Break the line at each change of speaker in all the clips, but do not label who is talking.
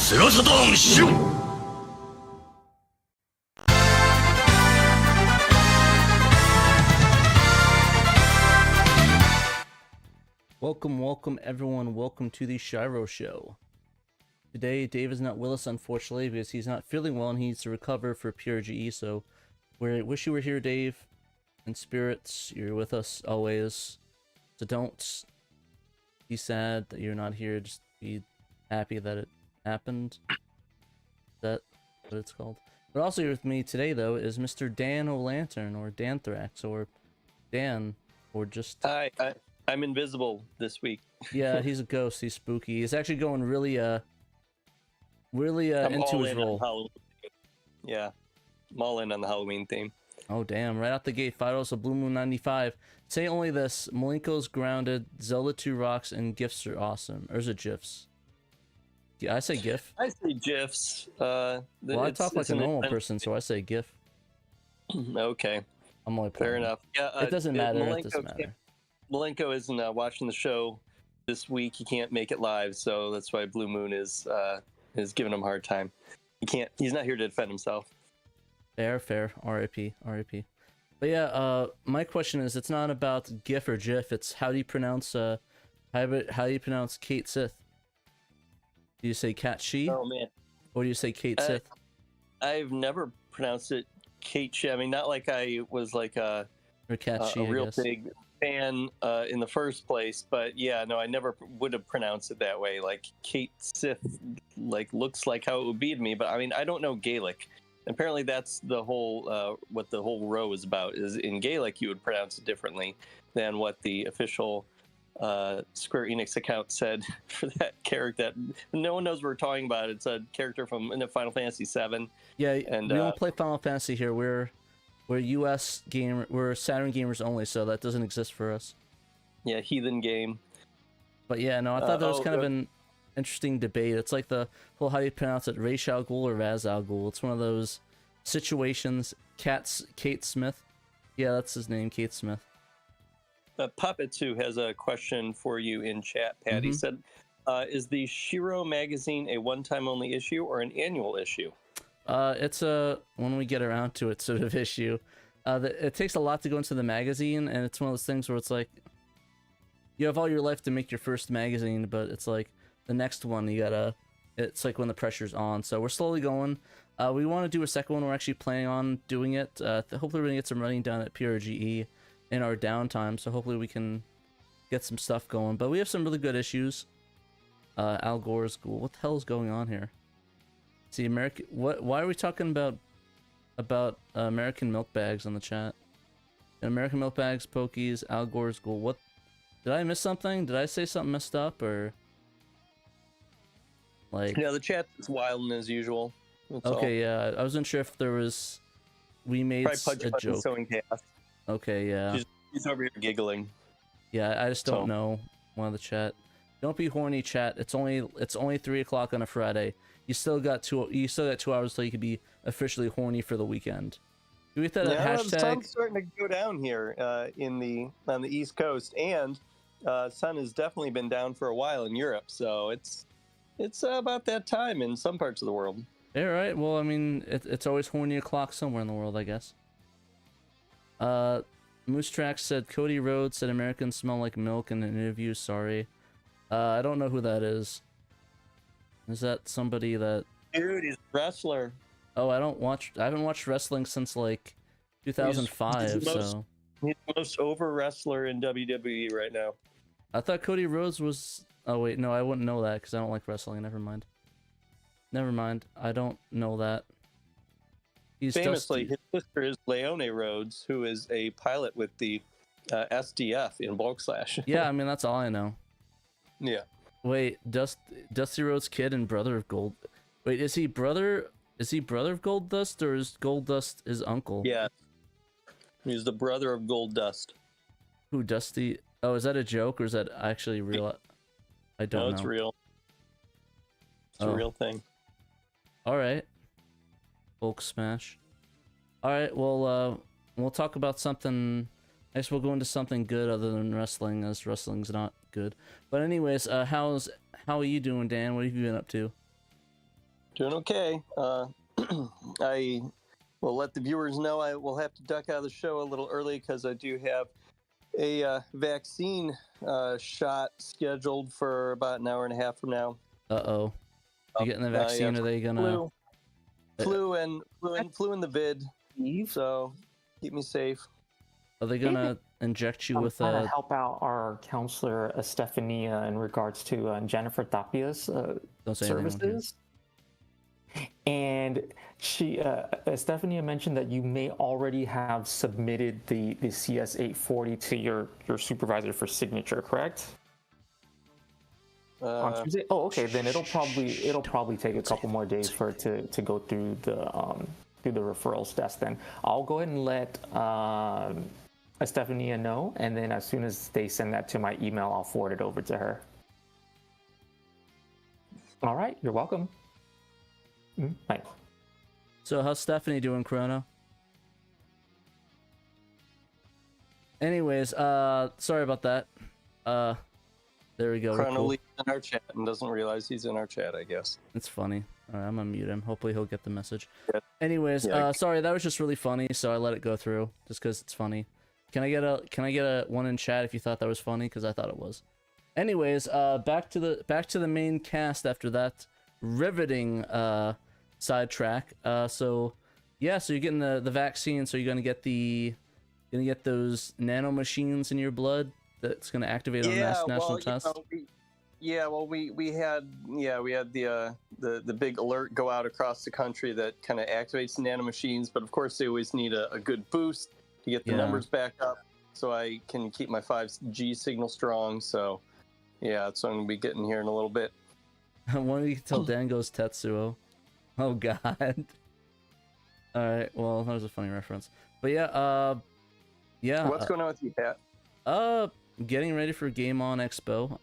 セガサターンシロ
Welcome everyone, welcome to the SHIRO show. Today Dave is not with us unfortunately because he's not feeling well and he needs to recover for PRGE, so we wish you were here, Dave. In spirits, you're with us always, so don't be sad that you're not here, just be happy that it happened. Is that what it's called? But also here with me today though is Mr. Dan O'Lantern, or Danthrax, or Dan, or just...
Hi, I'm invisible this week.
Yeah, he's a ghost. He's spooky. He's actually going really into his role.
Yeah, I'm all in on the Halloween theme.
Oh damn! Right out the gate, Fidos of Blue Moon 95. Say only this: Malenko's grounded, Zelda 2 rocks, and gifts are awesome. Or is it gifs? Yeah, I say gif.
I say gifs.
Well, I talk like a normal person, so I say gif.
Okay.
I'm only
fair enough. Yeah,
it doesn't matter. It doesn't matter.
Malenko isn't watching the show this week. He can't make it live, so that's why Blue Moon is giving him a hard time. He's not here to defend himself.
Fair. R.I.P. R.I.P. But yeah, my question is, it's not about GIF or GIF. It's how do you pronounce how do you pronounce Kate Sith? Do you say Cat She?
Oh man.
Or do you say Kate Sith?
I've never pronounced it Kate She. I mean, not like I was like a real big fan in the first place, but yeah, no, I never would have pronounced it that way. Like Kate Sith, like looks like how it would be to me, but I mean, I don't know Gaelic. Apparently, that's the whole what the whole row is about. Is in Gaelic you would pronounce it differently than what the official Square Enix account said for that character. That no one knows what we're talking about. It's a character from Final Fantasy VII.
Yeah, and we don't play Final Fantasy here. We're US gamer. We're Saturn gamers only, so that doesn't exist for us.
Yeah, heathen game.
But yeah, no, I thought that was kind of an interesting debate. It's like the whole how do you pronounce it, Ra's al Ghul or Raz al Ghul. It's one of those situations. Kate Smith. Yeah, that's his name, Kate Smith.
Puppets, who has a question for you in chat, Pat. He said, is the SHIRO magazine a one-time only issue or an annual issue?
It's a when we get around to it sort of issue. It takes a lot to go into the magazine, and it's one of those things where it's like you have all your life to make your first magazine, but it's like the next one you gotta. It's like when the pressure's on. So we're slowly going. We want to do a second one. We're actually planning on doing it. Hopefully we're gonna get some running down at PRGE in our downtime. So hopefully we can get some stuff going. But we have some really good issues. Al Gore's Ghoul. What the hell is going on here? See, American. Why are we talking about American milk bags on the chat? American milk bags, Pokies, Al Gore's Ghoul. What? Did I miss something? Did I say something messed up or? Like.
Yeah, the chat's wild as usual. That's
okay, yeah, I wasn't sure if there was. We made a joke. Okay, yeah.
He's over here giggling.
Yeah, I just don't know. One of the chat. Don't be horny, chat. It's only 3 o'clock on a Friday. You still got 2 hours till you could be officially horny for the weekend. Do we hit that hashtag?
The sun's starting to go down here on the East Coast, and sun has definitely been down for a while in Europe. So it's about that time in some parts of the world.
Yeah, right. Well, I mean, it's always horny o'clock somewhere in the world, I guess. Moose Trax said Cody Rhodes said Americans smell like milk in an interview. Sorry, I don't know who that is. Is that somebody that?
Dude, he's a wrestler.
Oh, I haven't watched wrestling since like 2005. He's the
most over wrestler in WWE right now.
I thought Cody Rhodes was. Oh wait, no, I wouldn't know that because I don't like wrestling. Never mind. I don't know that. He's
famously, his sister is Leone Rhodes, who is a pilot with the SDF in Bulk Slash.
Yeah, I mean that's all I know.
Yeah.
Wait, Dusty Rhodes' kid and brother of Gold. Wait, is he brother of Gold Dust or is Gold Dust his uncle?
Yeah. He's the brother of Gold Dust.
Who, Dusty? Oh, is that a joke or is that actually real? I don't know.
No, it's real. It's a real thing.
All right. Bulk Smash. All right, well, we'll talk about something. I guess we'll go into something good other than wrestling, as wrestling's not good. But anyways, how are you doing, Dan? What have you been up to?
Doing okay. I will let the viewers know I will have to duck out of the show a little early because I do have a vaccine shot scheduled for about an hour and a half from now.
Uh-oh. You getting the vaccine? Are they gonna...
Flu and the vid. So keep me safe.
Are they gonna inject you with
a... help out our counselor Estefania in regards to Jennifer Tapia's services. And she, Estefania mentioned that you may already have submitted the CS840 to your supervisor for signature, correct? On Tuesday? Oh, okay. Then it'll probably take a couple more days for it to go through the referrals desk. Then I'll go ahead and let Estefania know, and then as soon as they send that to my email, I'll forward it over to her. All right, you're welcome. Bye.
So how's Stephanie doing, Chrono? Anyways, sorry about that. There we go.
Chrono leaves in our chat and doesn't realize he's in our chat, I guess.
It's funny. All right, I'm gonna mute him. Hopefully he'll get the message.
Yeah.
Anyways, sorry, that was just really funny, so I let it go through just because it's funny. Can I get a one in chat if you thought that was funny? Because I thought it was. Anyways, back to the main cast after that riveting sidetrack. So you're getting the vaccine, so you're gonna get those nano machines in your blood that's gonna activate on national test.
We had the big alert go out across the country that kind of activates the nano machines, but of course they always need a good boost to get the numbers back up so I can keep my 5G signal strong. So yeah, that's what I'm gonna be getting here in a little bit.
When you can tell Dan goes Tetsuo. Oh god. Alright, well that was a funny reference. But yeah,
what's going on with you, Pat?
Getting ready for Game On Expo.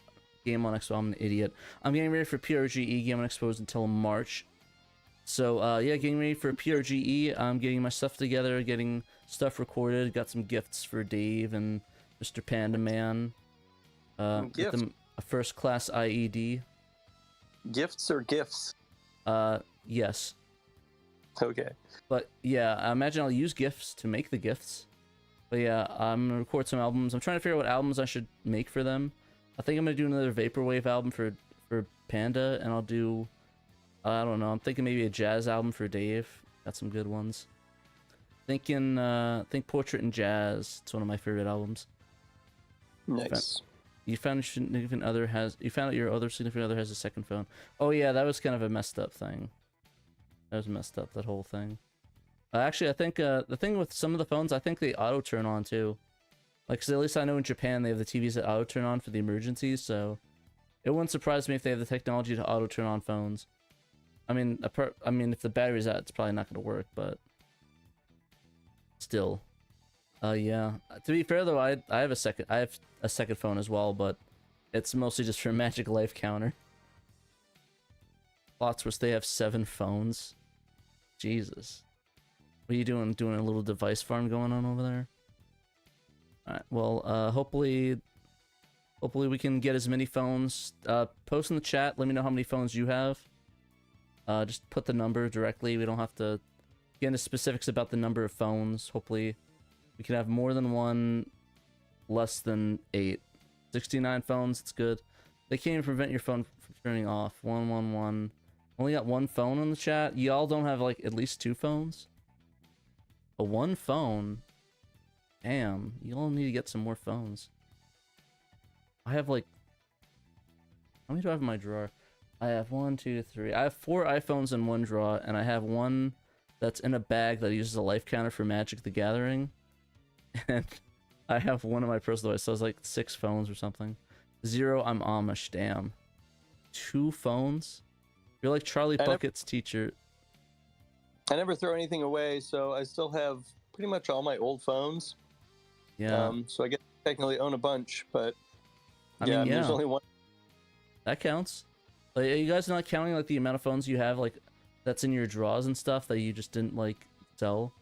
I'm an idiot. I'm getting ready for PRGE. Game On Expo is until March. So yeah, getting ready for PRGE. I'm getting my stuff together, getting stuff recorded. Got some gifts for Dave and Mr. Panda Man.
Gifts?
A first class IED.
Gifts or gifts?
Yes.
Okay.
But yeah, I imagine I'll use gifts to make the gifts. But yeah, I'm gonna record some albums. I'm trying to figure out what albums I should make for them. I think I'm gonna do another Vaporwave album for Panda, and I'll do, I don't know, I'm thinking maybe a jazz album for Dave. Got some good ones. Think Portrait and Jazz. It's one of my favorite albums.
Nice.
You found out your other significant other has a second phone. Oh yeah, that was kind of a messed up thing. That was messed up, that whole thing. Actually, I think the thing with some of the phones, I think they auto turn on too. Like, 'cause at least I know in Japan they have the TVs that auto turn on for the emergencies, so it wouldn't surprise me if they have the technology to auto turn on phones. I mean, if the battery's out, it's probably not going to work, but still. Yeah. To be fair though, I have a second phone as well, but it's mostly just for Magic Life Counter. Plots where they have 7 phones. Jesus. What are you doing? Doing a little device farm going on over there? Alright, well, hopefully we can get as many phones. Post in the chat, let me know how many phones you have. Just put the number directly. We don't have to get into specifics about the number of phones. Hopefully we can have more than one, less than 8. 69 phones, it's good. They can't even prevent your phone from turning off. 111. Only got 1 phone in the chat. Y'all don't have like at least 2 phones? But 1 phone? Damn, y'all need to get some more phones. I have like... How many do I have in my drawer? I have 1, 2, 3. I have 4 iPhones in one drawer, and I have one that's in a bag that uses a life counter for Magic the Gathering. And I have one of my personal devices, so it's like 6 phones or something. 0, I'm Amish, damn. 2 phones? You're like Charlie Bucket's teacher.
I never throw anything away, so I still have pretty much all my old phones.
Yeah.
So I get to technically own a bunch, but
I mean,
there's only one.
That counts. Like, are you guys not counting like the amount of phones you have, like that's in your drawers and stuff that you just didn't like sell?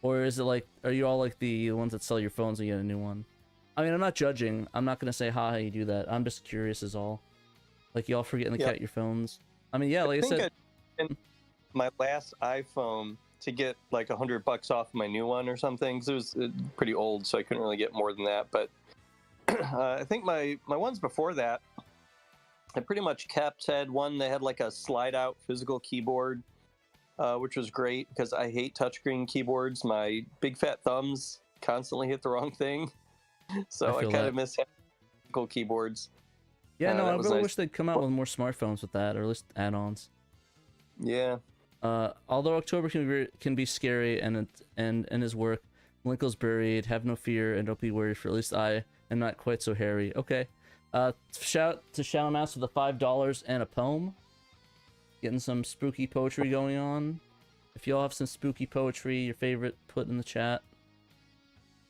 Or is it like, are you all like the ones that sell your phones and you get a new one? I mean, I'm not judging. I'm not gonna say how you do that. I'm just curious is all. Like, y'all forgetting to count your phones. I mean, yeah, like I said.
in my last iPhone to get like $100 off my new one or something, because it was pretty old, so I couldn't really get more than that. But I think my ones before that, I pretty much kept. Had one that had like a slide out physical keyboard, which was great because I hate touchscreen keyboards. My big fat thumbs constantly hit the wrong thing, so I kind of miss physical keyboards.
Yeah, no, I really wish they'd come out with more smartphones with that, or at least add-ons.
Yeah.
Although October can be scary, and in his work, Linkle's buried. Have no fear, and don't be worried. For at least I am not quite so hairy. Okay. Shout to Shadow Mouse with the $5 and a poem. Getting some spooky poetry going on. If y'all have some spooky poetry, your favorite, put in the chat.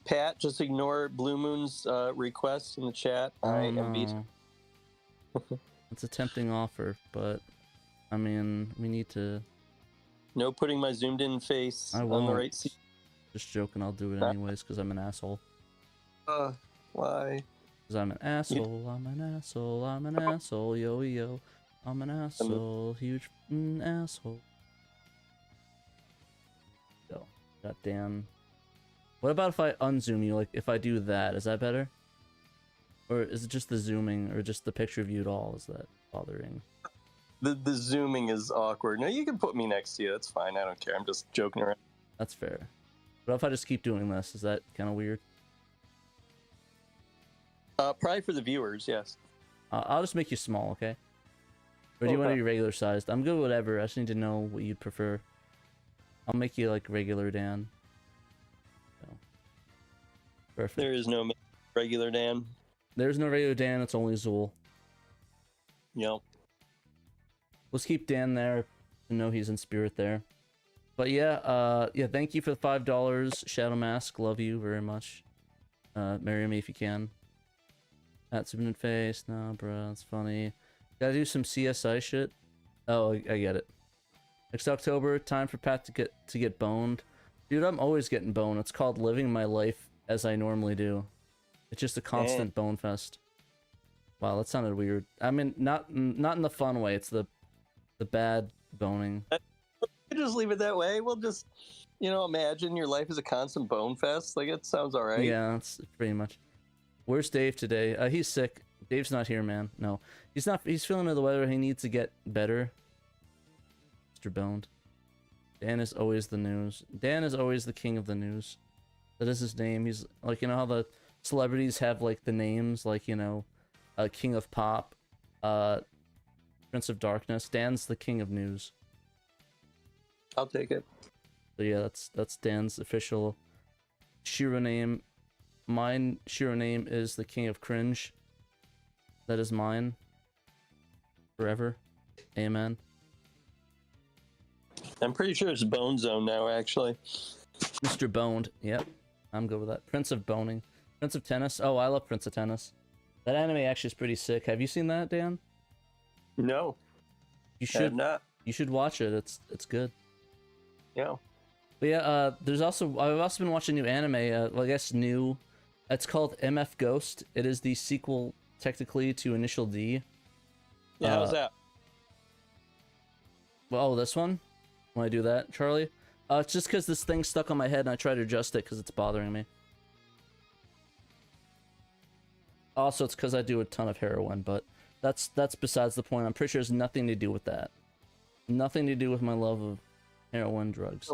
Pat, just ignore Blue Moon's request in the chat. I am beat.
It's a tempting offer, but I mean, we need to.
No putting my zoomed in face on the right seat.
Just joking, I'll do it anyways because I'm an asshole.
Why?
Because I'm an asshole, I'm an asshole, I'm an asshole, yo yo. I'm an asshole, huge asshole. Go. Got Dan. What about if I unzoom you? Like, if I do that, is that better? Or is it just the zooming, or just the picture view at all? Is that bothering?
The zooming is awkward. No, you can put me next to you. That's fine. I don't care. I'm just joking around.
That's fair. But if I just keep doing this, is that kind of weird?
Probably for the viewers, yes.
I'll just make you small, okay? Or do you want to be regular sized? I'm good with whatever. I just need to know what you'd prefer. I'll make you like regular Dan. So. Perfect.
There is no regular Dan.
There's no regular Dan, it's only Zool.
Yep.
Let's keep Dan there to know he's in spirit there. But yeah, thank you for the $5. Shadow Mask, love you very much. Marry me if you can. At Submin Face, no, bro, that's funny. Gotta do some CSI shit. Oh, I get it. Next October, time for Pat to get boned. Dude, I'm always getting boned. It's called living my life as I normally do. It's just a constant bone fest. Wow, that sounded weird. I mean, not in the fun way. It's the bad boning.
Just leave it that way. We'll just, imagine your life is a constant bone fest. Like, it sounds all right.
Yeah, that's pretty much. Where's Dave today? He's sick. Dave's not here, man. No, he's not. He's feeling under the weather. He needs to get better. Mr. Boned. Dan is always the news. Dan is always the king of the news. That is his name. He's like, how the celebrities have like the names, like, King of Pop, Prince of Darkness. Dan's the king of news.
I'll take it.
So yeah, that's Dan's official Shiro name. Mine Shiro name is the King of Cringe. That is mine. Forever. Amen.
I'm pretty sure it's Bone Zone now, actually.
Mr. Boned. Yep. I'm good with that. Prince of Boning. Prince of Tennis. Oh, I love Prince of Tennis. That anime actually is pretty sick. Have you seen that, Dan?
No.
You should.
I have not.
You should watch it. It's good.
Yeah.
But yeah, I've also been watching new anime. Well, I guess new. It's called MF Ghost. It is the sequel, technically, to Initial D.
Yeah, how's that?
Well, this one? When I do that, Charlie? It's just because this thing's stuck on my head and I try to adjust it because it's bothering me. Also, it's because I do a ton of heroin, but that's besides the point. I'm pretty sure it has nothing to do with that. Nothing to do with my love of heroin drugs.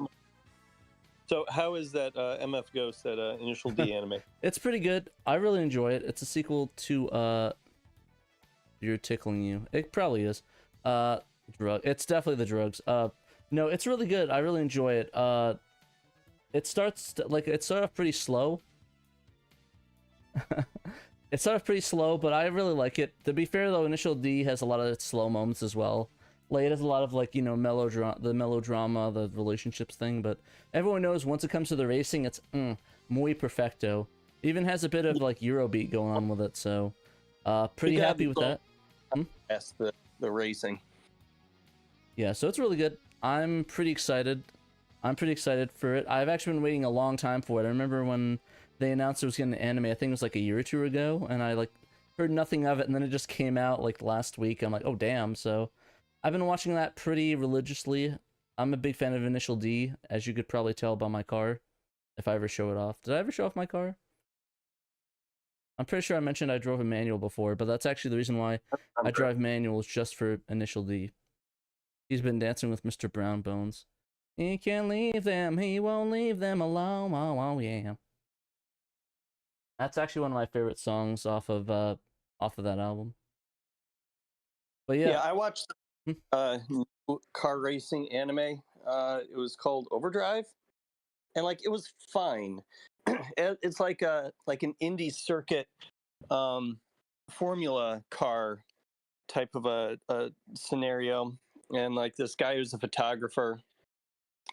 So how is that MF Ghost, that Initial D anime?
It's pretty good. I really enjoy it. It's a sequel to You're Tickling You. It probably is. Drug. It's definitely the drugs. No, it's really good. I really enjoy it. It starts off pretty slow. It started off pretty slow, but I really like it. To be fair though, Initial D has a lot of slow moments as well. Like, it has a lot of melodrama, the relationships thing, but everyone knows once it comes to the racing, it's muy perfecto. Even has a bit of like Eurobeat going on with it, so pretty happy with that.
That's the racing.
Yeah, so it's really good. I'm pretty excited. For it. I've actually been waiting a long time for it. I remember when they announced it was getting an anime, I think it was like a year or two ago, and I heard nothing of it, and then it just came out like last week. I'm like, oh damn, so I've been watching that pretty religiously. I'm a big fan of Initial D, as you could probably tell by my car, if I ever show it off. Did I ever show off my car? I'm pretty sure I mentioned I drove a manual before, but that's actually the reason why I drive manuals, just for Initial D. He's been dancing with Mr. Brown Bones. He can't leave them, he won't leave them alone, oh yeah. That's actually one of my favorite songs off of that album. But yeah,
I watched new car racing anime. It was called Overdrive, and like it was fine. It's like an indie circuit formula car type of a scenario, and like this guy who's a photographer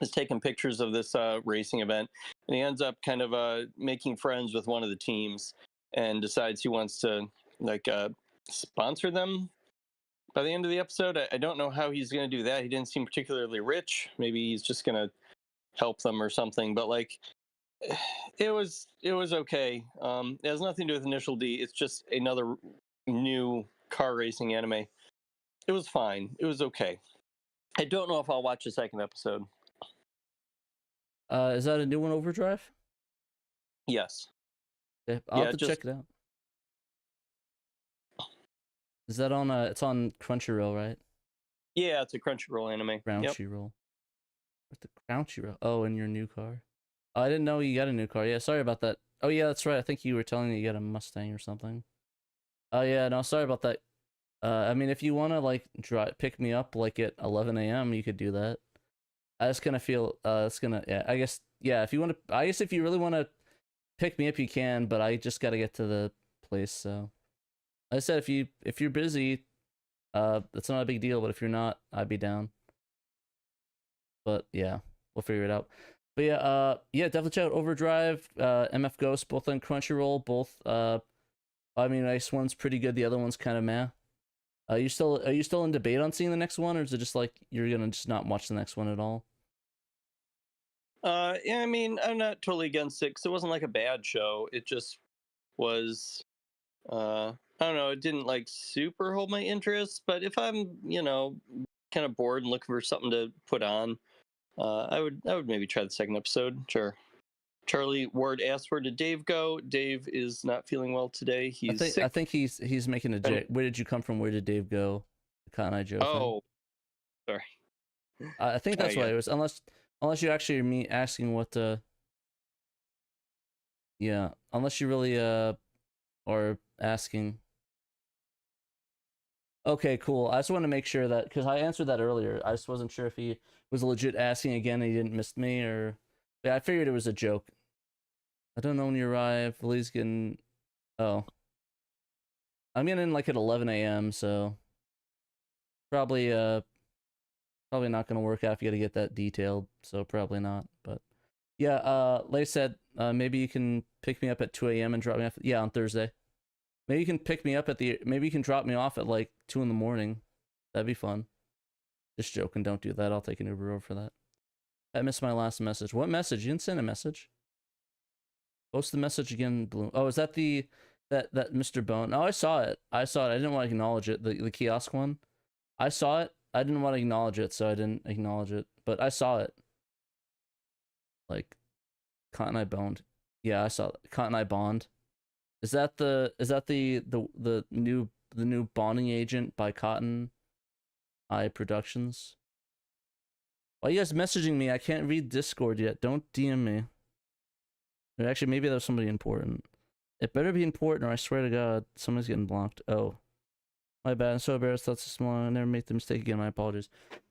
is taking pictures of this racing event, and he ends up kind of making friends with one of the teams and decides he wants to like sponsor them by the end of the episode. I don't know how he's going to do that. He didn't seem particularly rich. Maybe he's just going to help them or something, but like it was okay. It has nothing to do with Initial D. It's just another new car racing anime. It was fine. It was okay. I don't know if I'll watch the second episode.
Is that a new one, Overdrive?
Yes.
Yeah, I'll have to check it out. Is that on it's on Crunchyroll, right?
Yeah, it's a Crunchyroll anime.
Crunchyroll. What's the Crunchyroll? Oh, in your new car. Oh, I didn't know you got a new car. Yeah, sorry about that. Oh yeah, that's right. I think you were telling me you got a Mustang or something. Oh yeah, no, sorry about that. I mean, if you want to like pick me up like at 11 a.m., you could do that. I just kind of feel it's gonna, yeah, I guess, yeah, if you want to, I guess if you really want to pick me up, you can, but I just got to get to the place. So like I said, if you're busy, that's not a big deal, but if you're not, I'd be down. But yeah, we'll figure it out. But yeah, definitely check out Overdrive, MF Ghost, both on Crunchyroll, both, I mean, Ice one's pretty good, the other one's kind of meh. Are you still in debate on seeing the next one, or is it just like you're gonna just not watch the next one at all?
Yeah, I mean, I'm not totally against it because it wasn't like a bad show. It just was, I don't know, it didn't like super hold my interest. But if I'm, kind of bored and looking for something to put on, I would maybe try the second episode. Sure. Charlie Ward asked, where did Dave go? Dave is not feeling well today. He's sick.
I think he's making a joke. Where did you come from? Where did Dave go? The Cotton Eye Joe
thing. Sorry.
I think that's what it was. Unless you actually are me asking what yeah, unless you really are asking. Okay, cool. I just want to make sure that, because I answered that earlier, I just wasn't sure if he was legit asking again and he didn't miss me, or yeah, I figured it was a joke. I don't know when you arrive. Lily's getting, oh, I'm getting in like at 11 a.m. so probably not gonna work out if you gotta get that detailed, so probably not. But yeah, like I said, maybe you can pick me up at 2 a.m. and drop me off, yeah, on Thursday. Maybe you can pick me up at maybe you can drop me off at like 2 in the morning. That'd be fun. Just joking, don't do that. I'll take an Uber over for that. I missed my last message. What message? You didn't send a message. Post the message again, Bloom. Oh, is that that Mr. Bone? Oh, I saw it. I didn't want to acknowledge it. The kiosk one. I saw it. I didn't want to acknowledge it, so I didn't acknowledge it. But I saw it. Like, Cotton Eye Boned. Yeah, I saw it. Cotton Eye Bond. Is that the new bonding agent by Cotton Eye Productions? Why are you guys messaging me? I can't read Discord yet. Don't DM me. Or actually, maybe that was somebody important. It better be important, or I swear to God, somebody's getting blocked. Oh, my bad. I'm so embarrassed. That's small. I never make the mistake again. My apologies.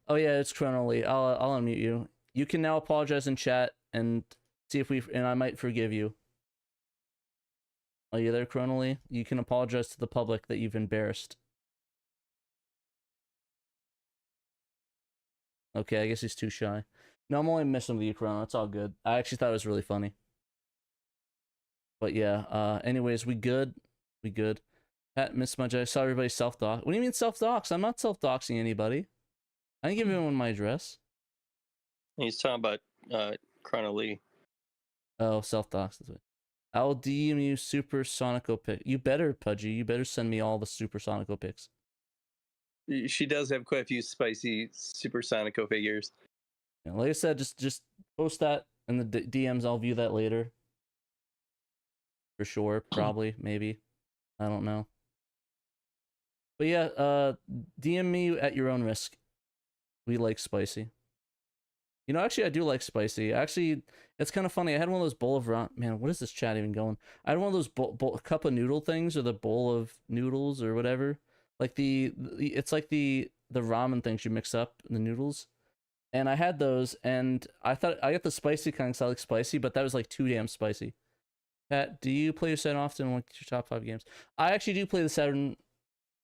Oh yeah, it's chronology. I'll unmute you. You can now apologize in chat and see if and I might forgive you. Are you there, Chronally? You can apologize to the public that you've embarrassed. Okay, I guess he's too shy. No, I'm only messing with you, Chrono. It's all good. I actually thought it was really funny. But yeah, anyways, we good? We good. Pat, Miss Smudge, I saw everybody self-dox. What do you mean self-dox? I'm not self-doxing anybody. I didn't give anyone my address.
He's talking about Chrono.
Oh, self-dox. I'll DM you Super Sonico pic. You better, Pudgy. You better send me all the Super Sonico pics.
She does have quite a few spicy Super Sonico figures.
Yeah, like I said, just post that in the DMs. I'll view that later. For sure, probably, maybe. I don't know. But yeah, DM me at your own risk. We like spicy. You know, actually, I do like spicy. Actually, it's kind of funny. I had one of those bowl of man. What is this chat even going? I had one of those cup of noodle things, or the bowl of noodles, or whatever. Like it's like the ramen things you mix up in the noodles. And I had those, and I thought I got the spicy kind because I like spicy, but that was like too damn spicy. Pat, do you play your Saturn often? What's your top 5 games? I actually do play the Saturn.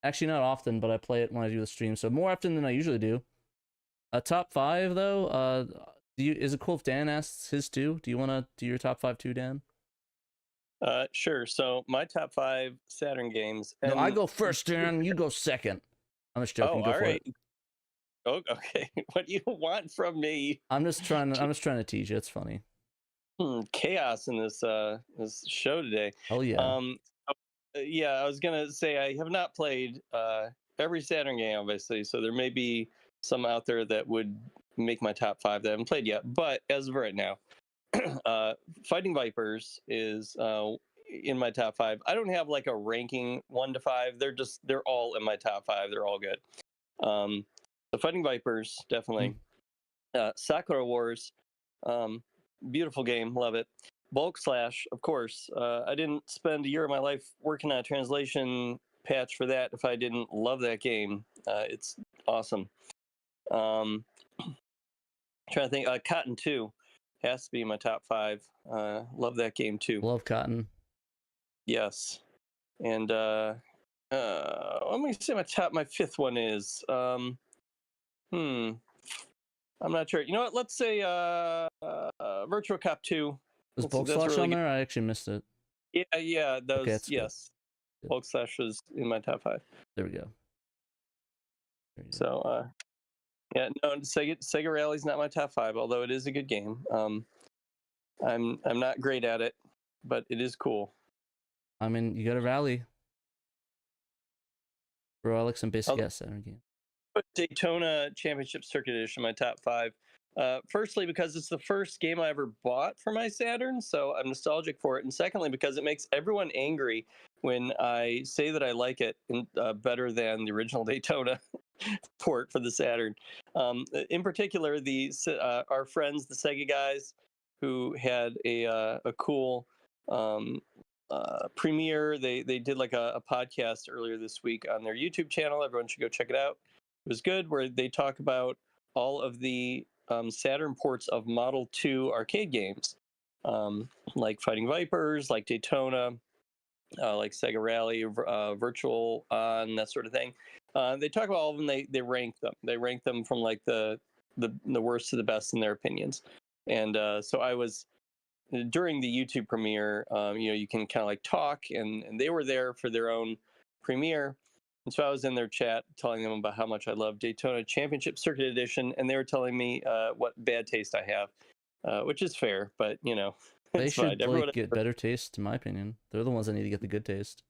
Actually, not often, but I play it when I do the stream, so more often than I usually do. Top 5 though. Is it cool if Dan asks his too? Do you want to do your top 5 too, Dan?
Sure. So my top 5 Saturn games.
No, I go first, Dan. You go second. I'm just joking. Go
all
for
right.
it.
Oh, okay. What do you want from me?
I'm just trying to tease you. It's funny.
Chaos in this show today.
Oh yeah.
Yeah, I was gonna say I have not played every Saturn game, obviously. So there may be some out there that would make my top 5 that I haven't played yet. But as of right now, Fighting Vipers is in my top 5. I don't have like a ranking 1 to 5. They're all in my top 5. They're all good. The Fighting Vipers, definitely. Sakura Wars, beautiful game, love it. Bulk Slash, of course. I didn't spend a year of my life working on a translation patch for that if I didn't love that game. It's awesome. Trying to think. Cotton 2 has to be my top 5. Love that game too.
Love Cotton.
Yes. And let me say my 5th one is I'm not sure. You know what? Let's say Virtual Cop 2.
Was Bulk Slash really on there? I actually missed it.
Yeah. Those.
Okay,
yes. Good. Bulk Slash was in my top 5.
There we go.
So yeah, no, Sega Rally's not my top 5, although it is a good game. I'm not great at it, but it is cool.
I mean, you got to rally. Bro, I like some basic ass Saturn game.
Put Daytona Championship Circuit Edition in my top 5. Firstly, because it's the first game I ever bought for my Saturn, so I'm nostalgic for it. And secondly, because it makes everyone angry when I say that I like it better than the original Daytona port for the Saturn. In particular, our friends, the Sega guys, who had a cool premiere. They did like a podcast earlier this week on their YouTube channel. Everyone should go check it out. It was good, where they talk about all of the Saturn ports of Model 2 arcade games, like Fighting Vipers, like Daytona, like Sega Rally, Virtual On, that sort of thing. They talk about all of them. They rank them. They rank them from like the worst to the best in their opinions. And so I was during the YouTube premiere. You can kind of like talk, and they were there for their own premiere. And so I was in their chat telling them about how much I love Daytona Championship Circuit Edition, and they were telling me what bad taste I have, which is fair, but
they should get better taste, in my opinion. They're the ones that need to get the good taste.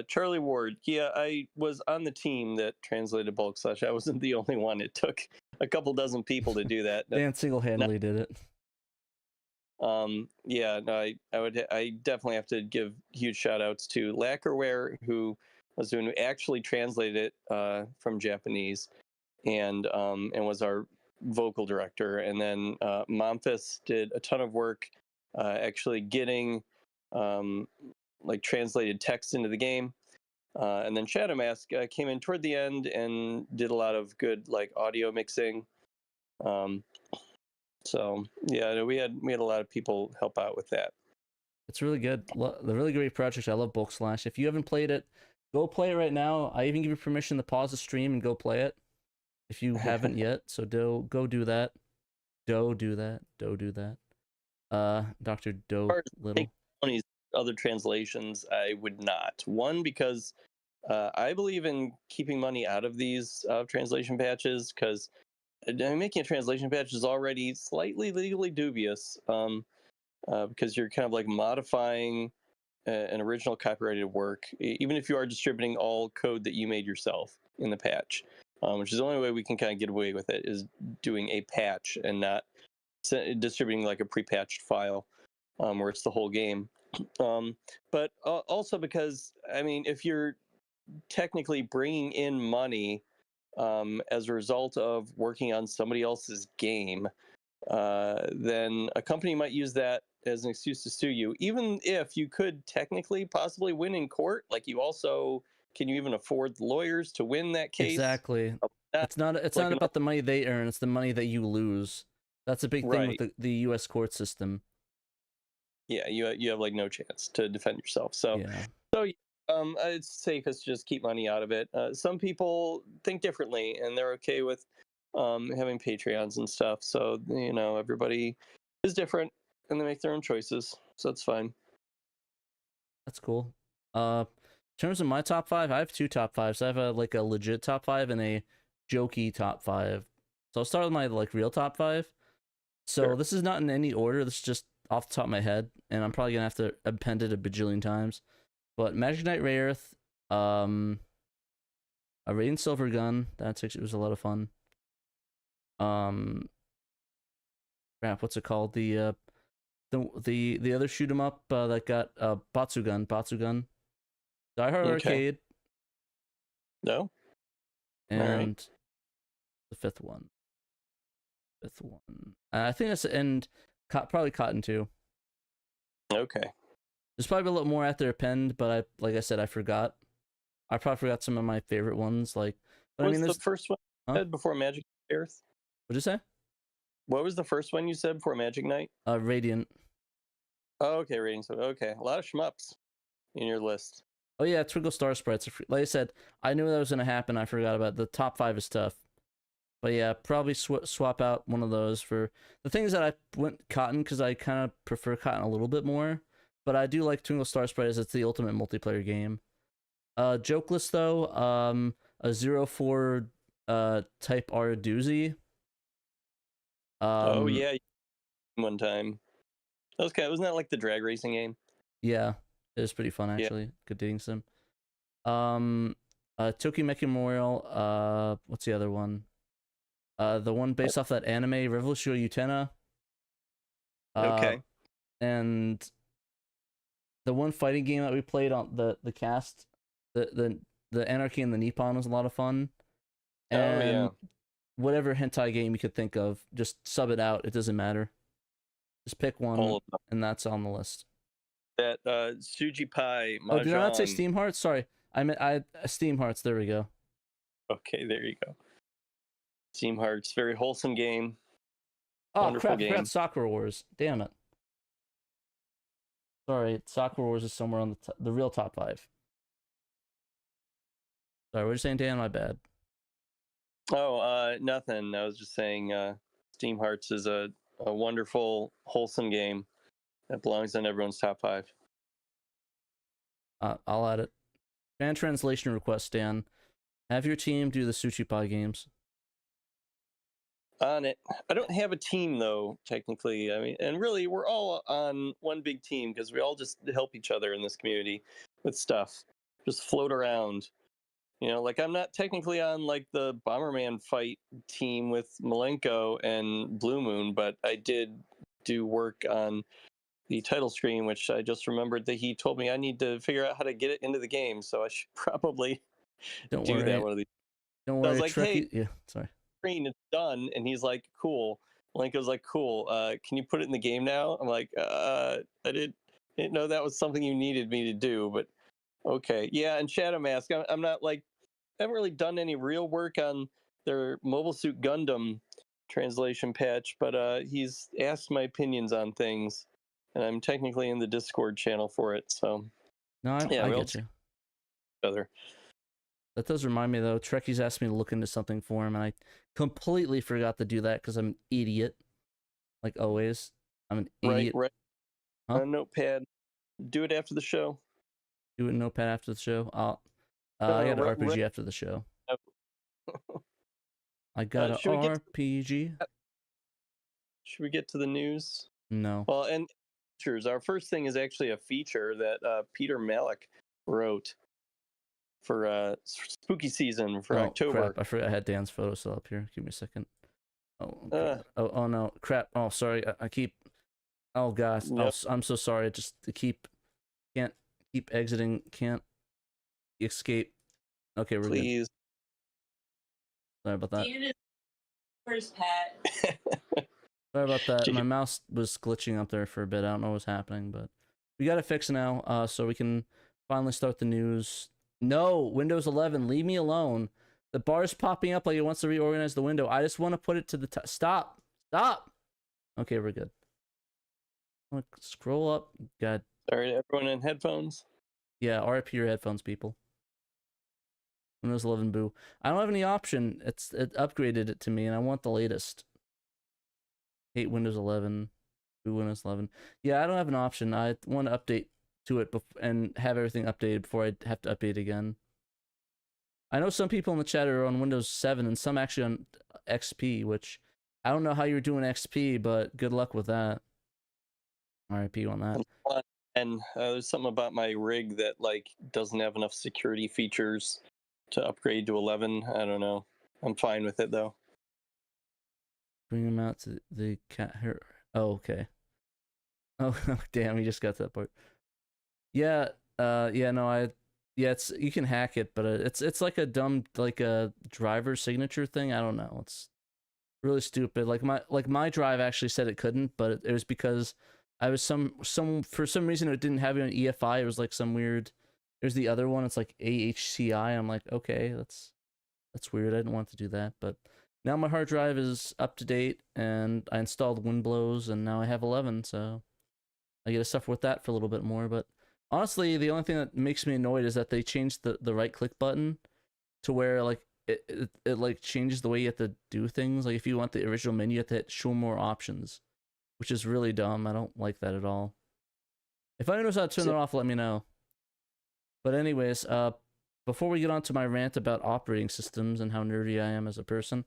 Charlie Ward, yeah, I was on the team that translated Bulk Slash. I wasn't the only one. It took a couple dozen people to do that.
Dan single-handedly did it.
Yeah, no, I definitely have to give huge shout outs to Lacquerware, who actually translated it from Japanese, and was our vocal director. And then Momphis did a ton of work actually getting like translated text into the game. And then Shadow Mask came in toward the end and did a lot of good like audio mixing. So yeah, we had a lot of people help out with that.
It's really good. The really great project. I love Bulk Slash. If you haven't played it, go play it right now. I even give you permission to pause the stream and go play it if you haven't yet. So go do that. Do that. Dr. Doe Little.
Other translations, I would not. One, because I believe in keeping money out of these translation patches, because making a translation patch is already slightly legally dubious, because you're kind of like modifying an original copyrighted work, even if you are distributing all code that you made yourself in the patch, which is the only way we can kind of get away with it, is doing a patch and not distributing like a pre-patched file where it's the whole game. But also because, I mean, if you're technically bringing in money as a result of working on somebody else's game, then a company might use that as an excuse to sue you, even if you could technically possibly win in court. Like, you also, can you even afford lawyers to win that case?
Exactly. It's not about the money they earn, it's the money that you lose. That's a big thing with the US court system.
Yeah, you have like no chance to defend yourself. So
yeah.
It's safest to just keep money out of it. Some people think differently, and they're okay with having Patreons and stuff. So, you know, everybody is different, and they make their own choices. So that's fine.
That's cool. In terms of my top 5, I have 2 top 5s. I have a legit top 5 and a jokey top 5. So I'll start with my real top 5. So
Sure.
This is not in any order. This is just off the top of my head, and I'm probably gonna have to append it a bajillion times. But Magic Knight Rayearth, a Radiant Silver Gun, it was a lot of fun. Crap, what's it called? The other shoot 'em up that got Batsugun. Die Hard Arcade.
No.
And the fifth one. I think that's probably Cotton 2.
Okay.
There's probably a little more after append, but like I said, I forgot. I probably forgot some of my favorite ones. But
what was the first one you said before Magic Earth?
What'd you say?
What was the first one you said before Magic Knight?
Radiant.
Oh, okay, Radiant. Okay, a lot of shmups in your list.
Oh yeah, Twinkle Star Sprites. Like I said, I knew that was gonna happen. I forgot about it. The top 5 is tough. But yeah, probably swap out one of those for the things that I went Cotton, because I kind of prefer Cotton a little bit more. But I do like Twinkle Star Sprite, as it's the ultimate multiplayer game. Joke list though, a 04 Type R doozy.
Oh yeah, one time. Wasn't that like the drag racing game?
Yeah, it was pretty fun actually. Yeah. Good dating sim. Tokimeki Memorial. What's the other one? The one based off that anime, Revolution Utena.
Okay.
And the one fighting game that we played on the cast, the Anarchy and the Nippon, was a lot of fun. And whatever hentai game you could think of, just sub it out. It doesn't matter. Just pick one, and that's on the list.
That Suji Pai.
Oh, did I not say Steam Hearts? Sorry, I meant Steam Hearts. There we go.
Okay, there you go. Steam Hearts, very wholesome game.
Oh crap! I forgot Sakura Wars. Damn it. Sorry, Sakura Wars is somewhere on the real top 5. Sorry, what are you saying, Dan? My bad.
Oh, nothing. I was just saying Steam Hearts is a wonderful, wholesome game that belongs on everyone's top 5.
I'll add it. Fan translation request, Dan. Have your team do the Tsuchipai games.
On it. I don't have a team though, technically. I mean, and really, we're all on one big team because we all just help each other in this community with stuff. Just float around. You know, like, I'm not technically on like the Bomberman fight team with Malenko and Blue Moon, but I did do work on the title screen, which I just remembered that he told me I need to figure out how to get it into the game. So I should probably do that one of these.
Don't worry.
I was like, hey,
yeah, sorry.
Screen, it's done. And he's like, cool. Malenko's like, cool. Can you put it in the game now? I'm like, I didn't know that was something you needed me to do, but okay. Yeah, and Shadow Mask, I'm not like, I haven't really done any real work on their Mobile Suit Gundam translation patch, but he's asked my opinions on things, and I'm technically in the Discord channel for it. So
no, I get you.
Other.
That does remind me though. Trekkie's asked me to look into something for him, and I completely forgot to do that because I'm an idiot. Like always, I'm an idiot.
Right. Huh? Notepad. Do it after the show.
Do it in Notepad after the show. I got an RPG after the show. I got an RPG.
Should we get to the news?
No.
Well, and features. Our first thing is actually a feature that Peter Malik wrote for spooky season for October.
Crap, I forgot I had Dan's photo still up here. Give me a second. Oh no, crap. Oh, sorry. I keep. Oh gosh. Yep. Oh, I'm so sorry. Just can't keep exiting. Can't escape. Okay, we're
Please.
Good. Sorry about that.
Where's Pat?
Sorry about that. My mouse was glitching up there for a bit. I don't know what's happening, but we got it fixed now, so we can finally start the news. No, Windows 11, leave me alone. The bar's popping up like it wants to reorganize the window. I just want to put it to the top. Stop. Okay, we're good. Scroll up. God.
Sorry, everyone in headphones.
Yeah, RIP your headphones, people. Windows 11 boo. I don't have any option. It upgraded it to me, and I want the latest. Hate Windows 11. Boo Windows 11. Yeah, I don't have an option. I want to update to it and have everything updated before I have to update again. I know some people in the chat are on Windows 7 and some actually on XP, which I don't know how you're doing XP, but good luck with that. RIP on that.
And there's something about my rig that like doesn't have enough security features to upgrade to 11. I don't know. I'm fine with it though.
Bring him out to the cat here. Oh, okay. Oh, damn, he just got to that part. Yeah, it's you can hack it, but it's like a dumb a driver signature thing. I don't know. It's really stupid. Like my drive actually said it couldn't, but it was because I was for some reason it didn't have it on EFI. It was like some weird. There's the other one. It's like AHCI. I'm like, okay, that's weird. I didn't want to do that, but now my hard drive is up to date, and I installed Winblows, and now I have 11, so I get to suffer with that for a little bit more. But honestly, the only thing that makes me annoyed is that they changed the right click button to where like it like changes the way you have to do things. Like if you want the original menu, you have to hit show more options, which is really dumb. I don't like that at all. If anyone knows how to turn that off, let me know. But anyways, before we get on to my rant about operating systems and how nerdy I am as a person,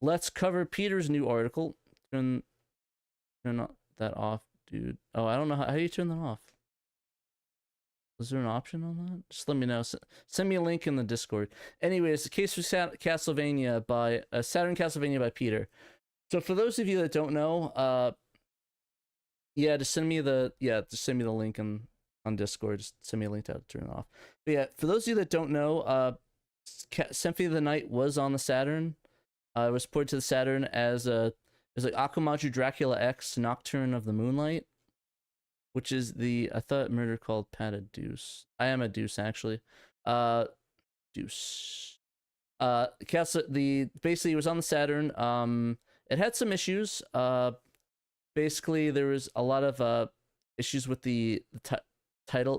let's cover Peter's new article. Turn that off, dude. Oh, I don't know how do you turn that off? Is there an option on that? Just let me know. Send me a link in the Discord. Anyways, the case for Castlevania by Saturn Castlevania by Peter. So for those of you that don't know, just send me the link on Discord. Just send me a link to how to turn it off. But yeah, for those of you that don't know, Symphony of the Night was on the Saturn. It was ported to the Saturn as like Akumaju Dracula X Nocturne of the Moonlight, which is I thought Murder called Pat a deuce. I am a deuce actually. Deuce. Basically it was on the Saturn. It had some issues. Basically there was a lot of issues with the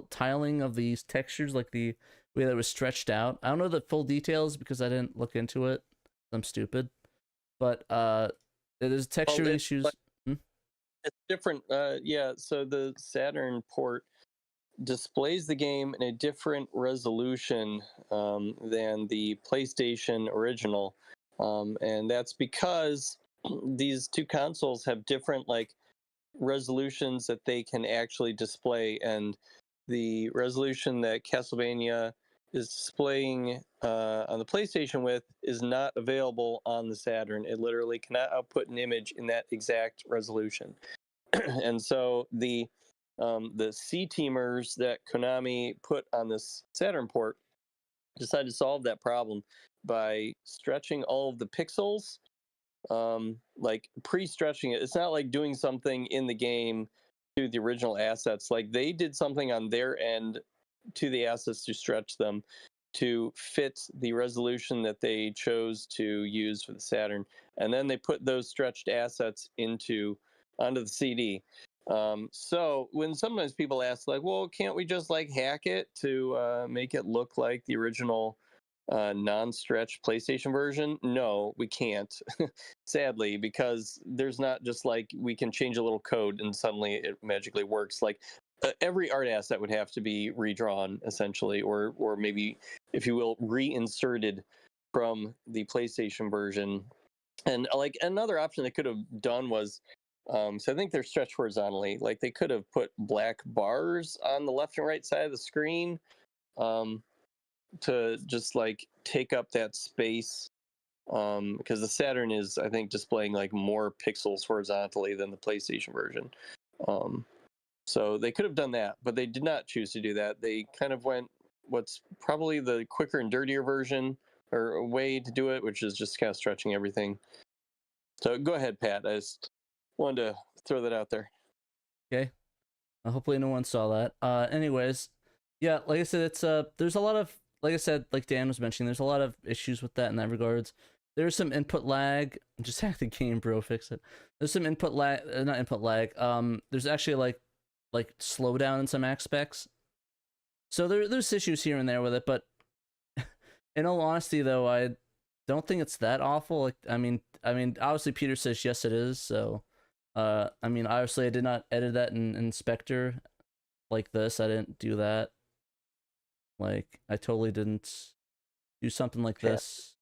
tiling of these textures, like the way that it was stretched out. I don't know the full details because I didn't look into it. I'm stupid. But there's texture issues.
It's different. So the Saturn port displays the game in a different resolution than the PlayStation original. And that's because these two consoles have different resolutions that they can actually display, and the resolution that Castlevania is displaying on the PlayStation with is not available on the Saturn. It literally cannot output an image in that exact resolution. And so the C-teamers that Konami put on this Saturn port decided to solve that problem by stretching all of the pixels, like pre-stretching it. It's not like doing something in the game to the original assets. Like they did something on their end to the assets to stretch them to fit the resolution that they chose to use for the Saturn, and then they put those stretched assets onto the CD. So when sometimes people ask well, can't we just hack it to make it look like the original non-stretch PlayStation version? No, we can't, sadly, because there's not just we can change a little code and suddenly it magically works. Every art asset would have to be redrawn essentially, or maybe, if you will, reinserted from the PlayStation version. And another option they could have done was So I think they're stretched horizontally. Like they could have put black bars on the left and right side of the screen to just like take up that space. Because the Saturn is, I think, displaying like more pixels horizontally than the PlayStation version. So they could have done that, but they did not choose to do that. They kind of went what's probably the quicker and dirtier version or a way to do it, which is just kind of stretching everything. So go ahead, Pat. I just wanted to throw that out there.
Okay. Hopefully no one saw that. Anyways, yeah, like I said, it's there's a lot of, like I said, like Dan was mentioning, there's a lot of issues with that in that regards. There's some input lag. Just hack the game, bro. Fix it. There's some input lag, not input lag. There's actually like slowdown in some aspects. So there's issues here and there with it, but in all honesty, though, I don't think it's that awful. Like, I mean, obviously Peter says yes, it is. So, I mean, obviously I did not edit that in Inspector like this. I didn't do that. Like, I totally didn't do something like this,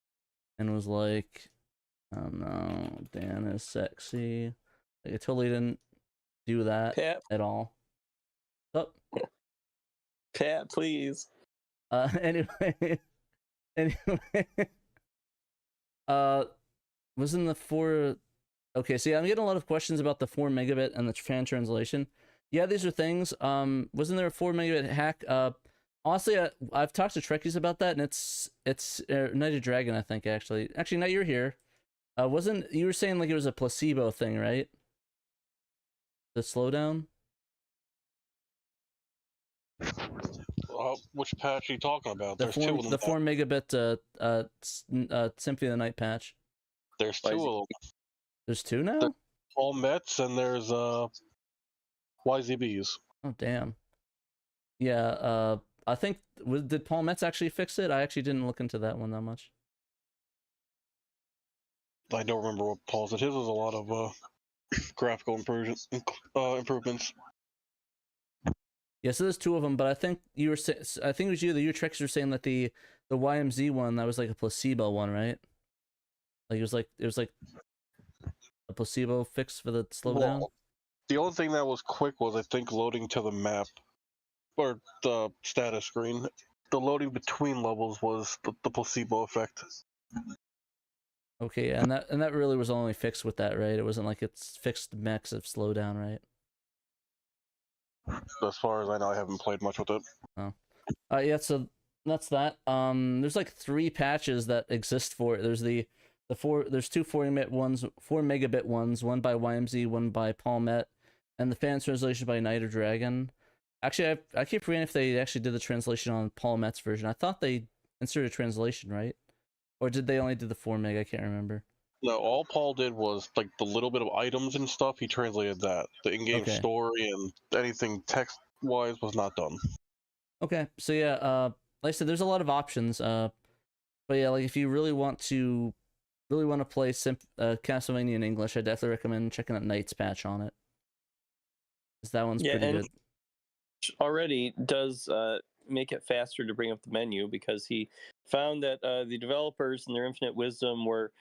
and was like, oh no, Dan is sexy. Like, I totally didn't do that at all. Oh.
Pat, please.
Anyway, wasn't the 4? Okay, so yeah, I'm getting a lot of questions about the 4 megabit and the fan translation. Yeah, these are things. Wasn't there a 4 megabit hack? Honestly, I've talked to Trekkies about that, and it's Nighted Dragon, I think. Actually, Night, you're here. Wasn't you were saying like it was a placebo thing, right? The slowdown.
Which patch are you talking about?
There's 4 megabit Symphony of the Night patch.
There's 2 of them.
There's 2 now?
There's Paul Metz and there's YZBs.
Oh damn. Yeah, I think did Paul Metz actually fix it? I actually didn't look into that one that much.
I don't remember what Paul said. His was a lot of graphical improvements.
Yeah, so there's 2 of them, but I think you were I think it was you, the Treks were saying that the YMZ one, that was like a placebo one, right? Like it was like a placebo fix for the slowdown.
Well, the only thing that was quick was, I think, loading to the map or the status screen. The loading between levels was the placebo effect.
Okay, and that really was only fixed with that, right? It wasn't like it's fixed max of slowdown, right?
As far as I know, I haven't played much with it.
Oh. Yeah, so that's that. There's like 3 patches that exist for it. There's there's 2 4 megabit ones, one by YMZ, one by Paul Met, and the fan translation by Nighted Dragon. Actually, I keep forgetting if they actually did the translation on Paul Met's version. I thought they inserted a translation, right? Or did they only do the 4 meg? I can't remember.
No, all Paul did was like the little bit of items and stuff. He translated that. The in-game story and anything text-wise was not done.
Okay, so yeah, like I said, there's a lot of options. But yeah, like if you really want to play Castlevania in English, I definitely recommend checking out Knight's patch on it. Because that one's pretty good.
Already does make it faster to bring up the menu, because he found that the developers in their infinite wisdom were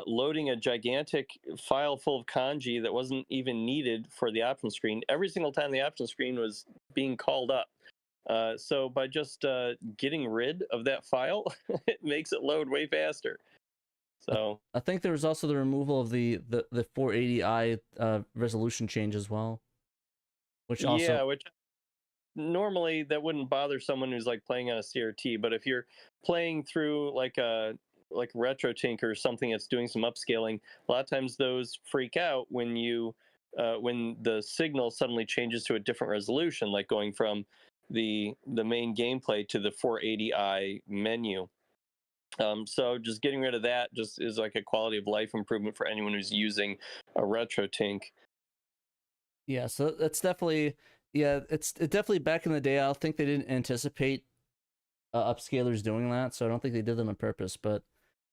loading a gigantic file full of kanji that wasn't even needed for the option screen every single time the option screen was being called up. So by just getting rid of that file, it makes it load way faster. So
I think there was also the removal of the 480i resolution change as well. Which
normally that wouldn't bother someone who's like playing on a CRT, but if you're playing through like RetroTink or something that's doing some upscaling, a lot of times those freak out when when the signal suddenly changes to a different resolution, like going from the main gameplay to the 480i menu. So just getting rid of that just is like a quality of life improvement for anyone who's using a RetroTink.
Yeah, so that's definitely, it's definitely back in the day. I don't think they didn't anticipate upscalers doing that, so I don't think they did them on purpose. But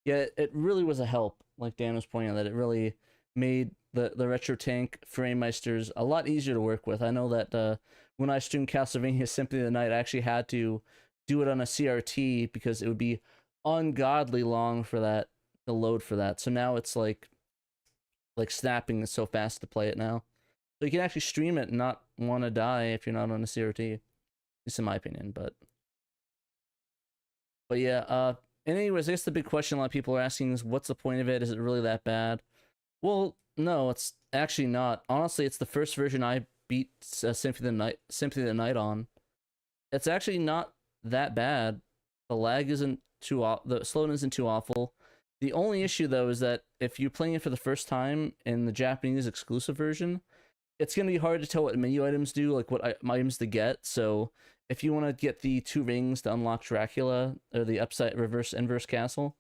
yeah, it really was a help, like Dan was pointing out, that it really made the RetroTink frame meisters a lot easier to work with. I know that when I streamed Castlevania Symphony of the Night, I actually had to do it on a CRT because it would be ungodly long for that, the load for that. So now it's like like snapping is so fast to play it now. So you can actually stream it and not want to die if you're not on a CRT. At least in my opinion, but yeah, and anyways, I guess the big question a lot of people are asking is, what's the point of it? Is it really that bad? Well, no, it's actually not. Honestly, it's the first version I beat Symphony of the Night on. It's actually not that bad. The lag isn't the slowness isn't too awful. The only issue though is that if you're playing it for the first time in the Japanese exclusive version, it's gonna be hard to tell what menu items do, like what items to get. So if you want to get the 2 rings to unlock Dracula or the upside reverse inverse castle,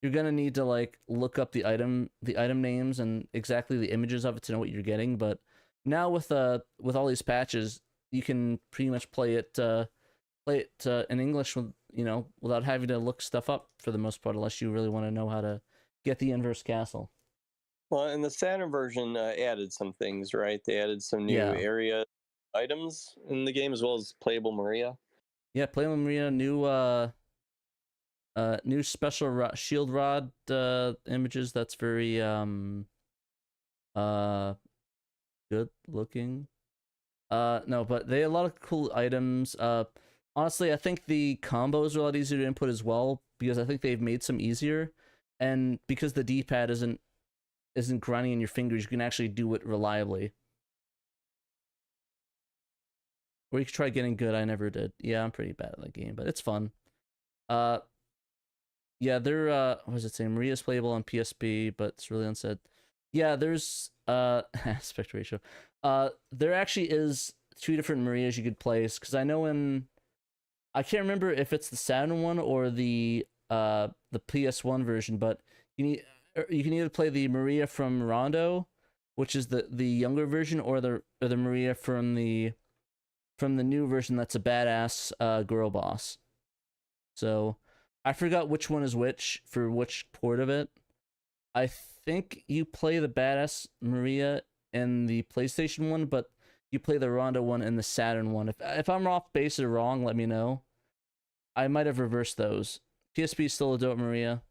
you're gonna need to like look up the item names and exactly the images of it to know what you're getting. But now with all these patches, you can pretty much play it in English with, without having to look stuff up for the most part, unless you really want to know how to get the inverse castle.
Well, and the Saturn version added some things, right? They added some new area items in the game, as well as playable Maria.
Yeah, playable Maria, new special shield rod images. That's very good looking. No, but they had a lot of cool items. Honestly, I think the combos are a lot easier to input as well, because I think they've made some easier, and because the D-pad isn't grinding in your fingers, you can actually do it reliably. Or you could try getting good. I never did. Yeah, I'm pretty bad at that game, but it's fun. Yeah, they're what does it say? Maria's playable on PSP, but it's really unsaid. Yeah, there's aspect ratio. There actually is 2 different Marias you could place, because I know I can't remember if it's the Saturn one or the PS1 version, but you can either play the Maria from Rondo, which is the younger version, or the Maria from the new version that's a badass girl boss. So I forgot which one is which for which port of it. I think you play the badass Maria in the PlayStation one, but you play the Rondo one in the Saturn one. If I'm off base or wrong, let me know. I might have reversed those. PSP is still adult Maria.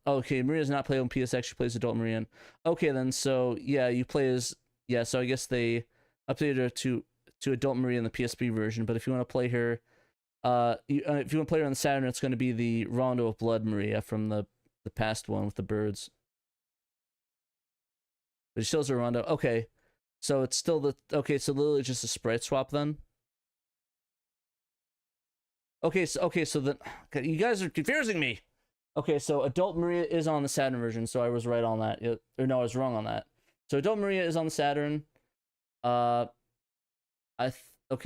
Okay, Maria's not playable on PSX. She plays adult Maria. Okay, then, so yeah, you play as so I guess they updated her to adult Maria in the PSP version. But if you want to play her, if you want to play her on the Saturn, it's going to be the Rondo of Blood Maria from the past one with the birds. But she still has a Rondo. Okay, so it's still so literally just a sprite swap then. Okay, so then you guys are confusing me. Okay, so adult Maria is on the Saturn version, so I was right on that. Or no, I was wrong on that. So adult Maria is on the Saturn. Okay,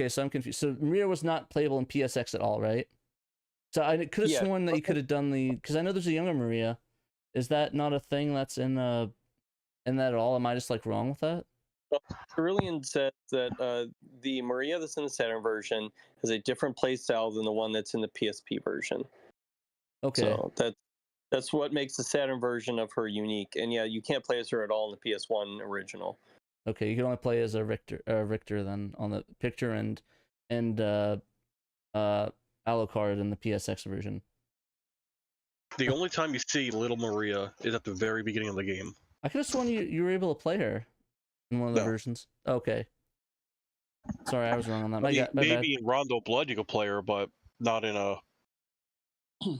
so I'm confused. So Maria was not playable in PSX at all, right? So I could have sworn that you could have done because I know there's a younger Maria. Is that not a thing that's in that at all? Am I just like wrong with that?
Cerulean says that the Maria that's in the Saturn version has a different playstyle than the one that's in the PSP version.
Okay.
So that's what makes the Saturn version of her unique. And yeah, you can't play as her at all in the PS1 original.
Okay, you can only play as a Richter then on the picture and Alucard in the PSX version.
The only time you see Little Maria is at the very beginning of the game.
I could have sworn you were able to play her in one of the versions. Okay. Sorry, I was wrong on that. My
maybe in Rondo Blood you could play her, but not in a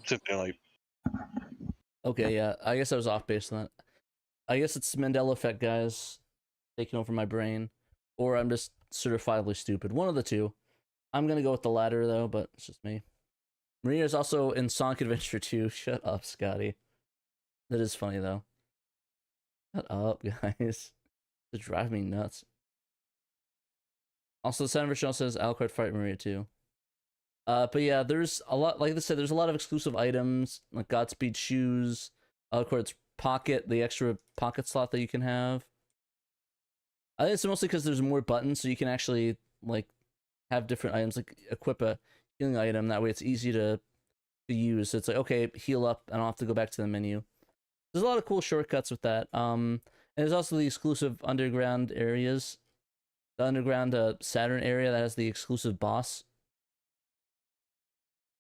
Symphony.
Okay, yeah. I guess I was off base on that. I guess it's Mandela effect, guys, taking over my brain, or I'm just certifiably stupid. One of the two. I'm gonna go with the latter though, but it's just me. Maria is also in Sonic Adventure 2. Shut up, Scotty. That is funny though. Shut up, guys. It drives me nuts. Also, the Saturn version also says Alucard Fight Maria too. But yeah, there's a lot, like I said, there's a lot of exclusive items, like Godspeed shoes, Alucard's pocket, the extra pocket slot that you can have. I think it's mostly because there's more buttons, so you can actually, like, have different items, like equip a healing item, that way it's easy to use. So it's like, okay, heal up, and I don't have to go back to the menu. There's a lot of cool shortcuts with that. And there's also the exclusive underground areas. The underground Saturn area that has the exclusive boss.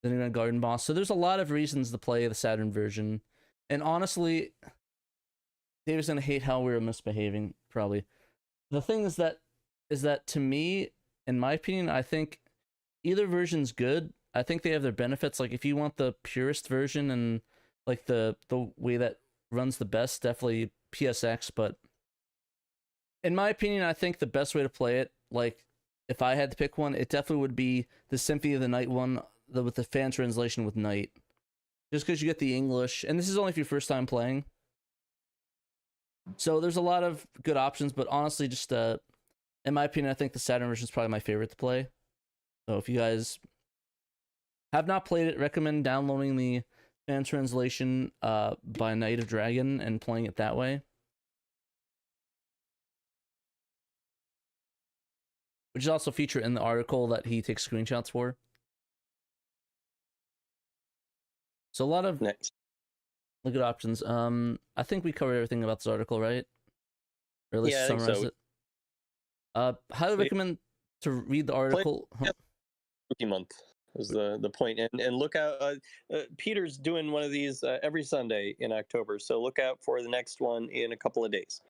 The underground garden boss. So there's a lot of reasons to play the Saturn version. And honestly, Dave's gonna hate how we were misbehaving, probably. The thing is that to me, in my opinion, I think either version's good. I think they have their benefits. Like if you want the purest version and like the way that runs the best, definitely PSX. But in my opinion, I think the best way to play it, like if I had to pick one, it definitely would be the Symphony of the Night one, with the fan translation with Night. Just because you get the English, and this is only if your first time playing. So there's a lot of good options, but honestly, just in my opinion, I think the Saturn version is probably my favorite to play. So if you guys have not played it, recommend downloading the fan translation by Night of Dragon and playing it that way. Which is also featured in the article that he takes screenshots for. So a lot of good options. I think we covered everything about this article, right? Or at least summarize it. Highly recommend to read the article.
Spooky month is the point, and look out. Peter's doing one of these every Sunday in October, so look out for the next one in a couple of days.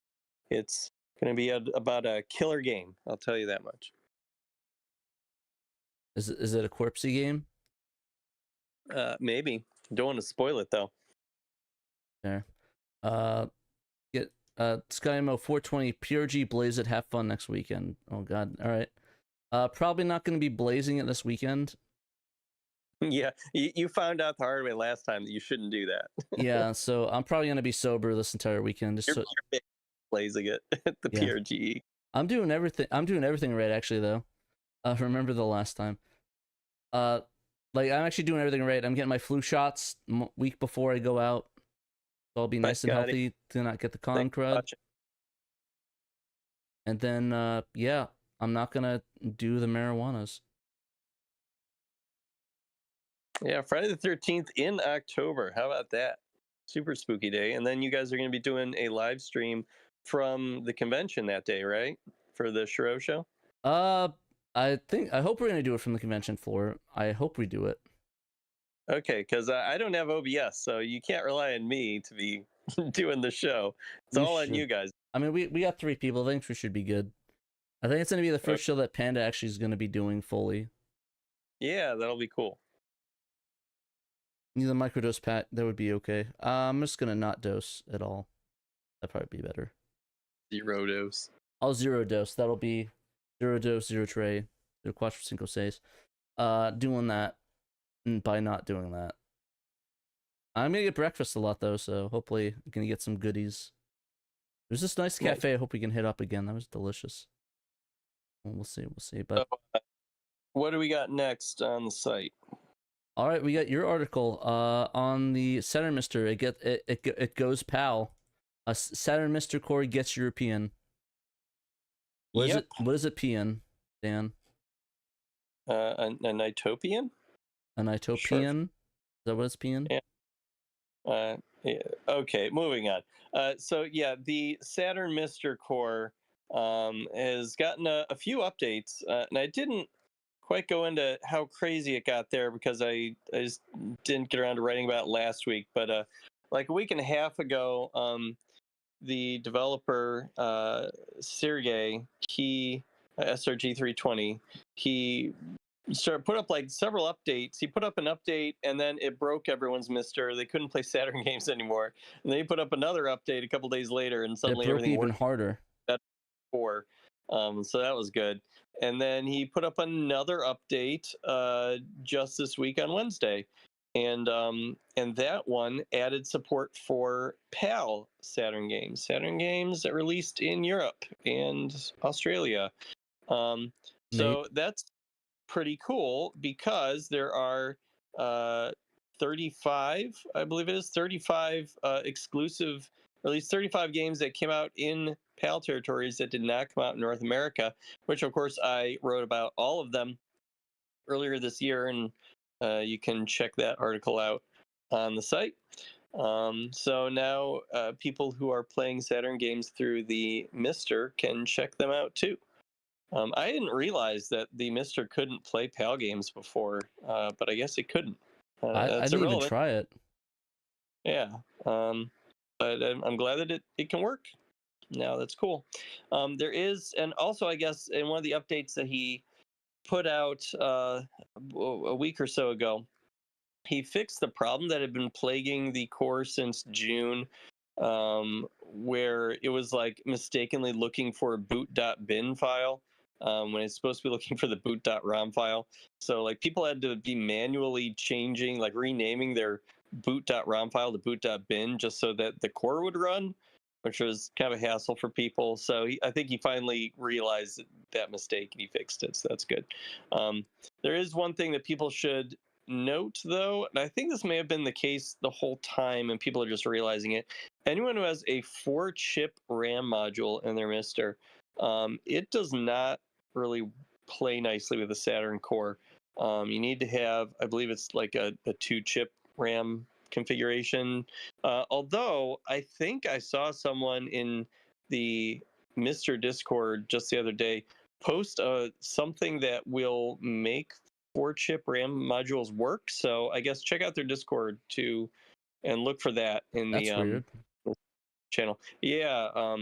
It's going to be about a killer game. I'll tell you that much.
Is it a corpsey game?
Maybe. Don't want to spoil it though.
There. Get SkyMO 420 PRG blaze it. Have fun next weekend. Oh god. All right. Probably not going to be blazing it this weekend.
Yeah, you found out the hard way last time that you shouldn't do that.
Yeah, so I'm probably going to be sober this entire weekend. Just
you're blazing it at the PRG.
I'm doing everything right actually though. Remember the last time. Like I'm actually doing everything right. I'm getting my flu shots week before I go out. So I'll be nice and healthy to not get the con crud. And then yeah, I'm not gonna do the marijuanas.
Yeah, Friday the 13th in October. How about that? Super spooky day. And then you guys are going to be doing a live stream from the convention that day, right? For the SHIRO show?
I hope we're going to do it from the convention floor. I hope we do it.
Okay, because I don't have OBS, so you can't rely on me to be doing the show. It's all on you guys.
I mean, we got 3 people. I think we should be good. I think it's going to be the first show that Panda actually is going to be doing fully.
Yeah, that'll be cool.
The microdose pat, that would be okay. I'm just going to not dose at all. That'd probably be better.
0 dose.
I'll 0 dose. That'll be 0 dose, 0 tray, 0 4 5 6. Doing that, and by not doing that. I'm going to get breakfast a lot, though, so hopefully I'm going to get some goodies. There's this nice cafe I hope we can hit up again. That was delicious. Well, we'll see. But
so, what do we got next on the site?
All right, we got your article on the Saturn Mister. It goes PAL. A Saturn Mister core gets European. What is it PN, Dan?
A Nitopian?
A Nitopian? Sure. Is that what it's PN?
Yeah. Yeah. Okay, moving on. So yeah, the Saturn Mister core has gotten a few updates, and I didn't quite go into how crazy it got there because I just didn't get around to writing about it last week. But like a week and a half ago, the developer Sergey, he SRG320, he put up like several updates. He put up an update and then it broke everyone's Mister. They couldn't play Saturn games anymore. And then he put up another update a couple days later, and suddenly
it broke
everything
even
worked
harder.
So that was good. And then he put up another update just this week on Wednesday, and that one added support for PAL Saturn games that released in Europe and Australia. So that's pretty cool because there are 35, I believe it is 35 exclusive, or at least 35 games that came out in PAL territories that did not come out in North America, which of course I wrote about all of them earlier this year, and you can check that article out on the site. So now people who are playing Saturn games through the Mister can check them out too. I didn't realize that the Mister couldn't play PAL games before, but I guess it couldn't.
I didn't even try it.
Yeah. but I'm glad that it can work. Now that's cool. There is, and also I guess in one of the updates that he put out a week or so ago, he fixed the problem that had been plaguing the core since June, where it was like mistakenly looking for a boot.bin file when it's supposed to be looking for the boot.rom file. So like people had to be manually changing, like renaming their boot.rom file to boot.bin just so that the core would run, which was kind of a hassle for people. So I think he finally realized that mistake and he fixed it. So that's good. There is one thing that people should note, though, and I think this may have been the case the whole time and people are just realizing it. Anyone who has a 4-chip RAM module in their Mister, it does not really play nicely with the Saturn core. You need to have, I believe it's like a 2-chip RAM configuration. Although I think I saw someone in the Mister Discord just the other day post something that will make 4-chip RAM modules work. So I guess check out their Discord too and look for that in the channel. Yeah,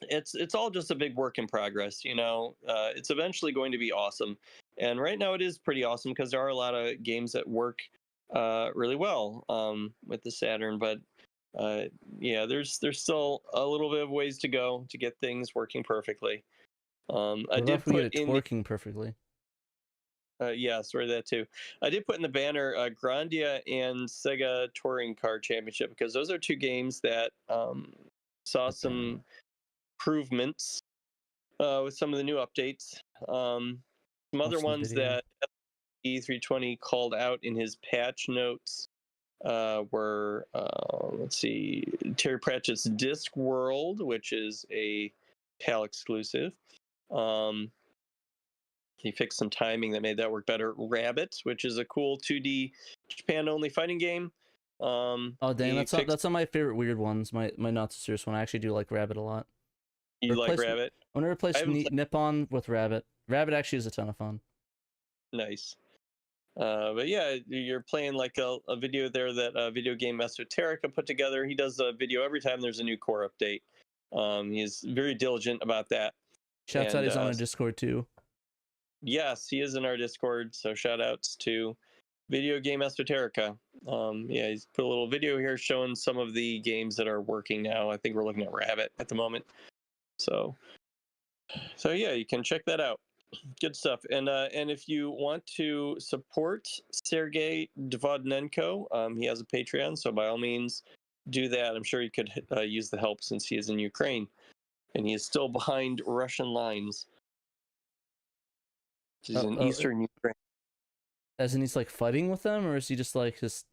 it's all just a big work in progress, you know. It's eventually going to be awesome, and right now it is pretty awesome because there are a lot of games that work really well with the Saturn, but yeah, there's still a little bit of ways to go to get things working perfectly. I did put in
working perfectly.
Yeah, sorry that too. I did put in the banner Grandia and Sega Touring Car Championship because those are 2 games that saw some improvements with some of the new updates. Some other ones that E320 called out in his patch notes were, let's see, Terry Pratchett's Discworld, which is a PAL exclusive. He fixed some timing that made that work better. Rabbit, which is a cool 2D Japan-only fighting game.
Oh dang, that's not my favorite weird ones. My not so serious one. I actually do like Rabbit a lot.
You like Rabbit?
I'm gonna replace Nippon with Rabbit. Rabbit actually is a ton of fun.
Nice. But yeah, you're playing like a video there that Video Game Esoterica put together. He does a video every time there's a new core update. He's very diligent about that.
Shouts out, he's on our Discord too.
Yes, he is in our Discord, so shout outs to Video Game Esoterica. Yeah, he's put a little video here showing some of the games that are working now. I think we're looking at Rabbit at the moment. So yeah, you can check that out. Good stuff. And if you want to support Sergei Dvodnenko, he has a Patreon, so by all means do that. I'm sure you could use the help since he is in Ukraine and he is still behind Russian lines. He's in eastern Ukraine.
As in he's like fighting with them, or is he just like his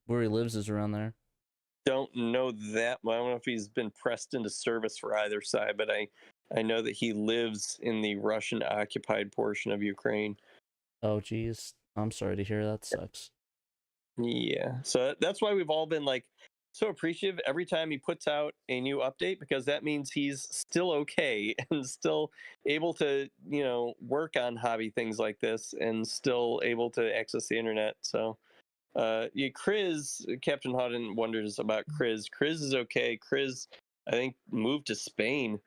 where he lives is around there?
Don't know that. I don't know if he's been pressed into service for either side, but I know that he lives in the Russian occupied portion of Ukraine.
Oh geez, I'm sorry to hear that. Sucks.
Yeah, so that's why we've all been like so appreciative every time he puts out a new update, because that means he's still okay and still able to, you know, work on hobby things like this and still able to access the internet. So yeah, Captain Hodden wonders about Chris is okay. Chris, I think, moved to Spain.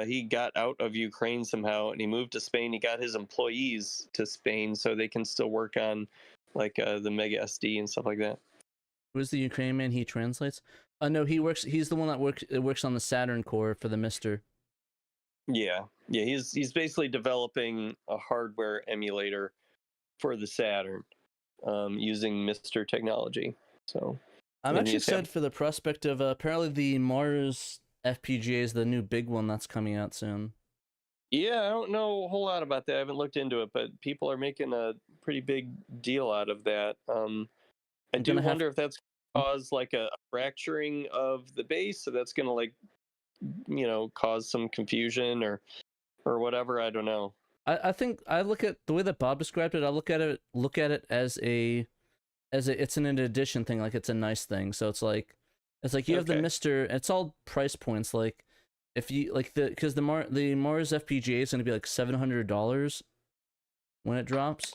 He got out of Ukraine somehow and he moved to Spain. He got his employees to Spain so they can still work on like the Mega SD and stuff like that.
Who's the Ukrainian man he translates? No, he's the one that works on the Saturn core for the Mister.
Yeah, he's basically developing a hardware emulator for the Saturn using Mister technology. So
I'm actually excited for the prospect of apparently the Mars FPGA is the new big one that's coming out soon.
Yeah, I don't know a whole lot about that. I haven't looked into it, but people are making a pretty big deal out of that. I do wonder if that's cause like a fracturing of the base, so that's gonna like, you know, cause some confusion or whatever. I don't know.
I think I look at the way that Bob described it. I look at it as it's an addition thing, like it's a nice thing. So it's like you have the Mister. It's all price points. Like if you like because the Mars FPGA is going to be like $700 when it drops.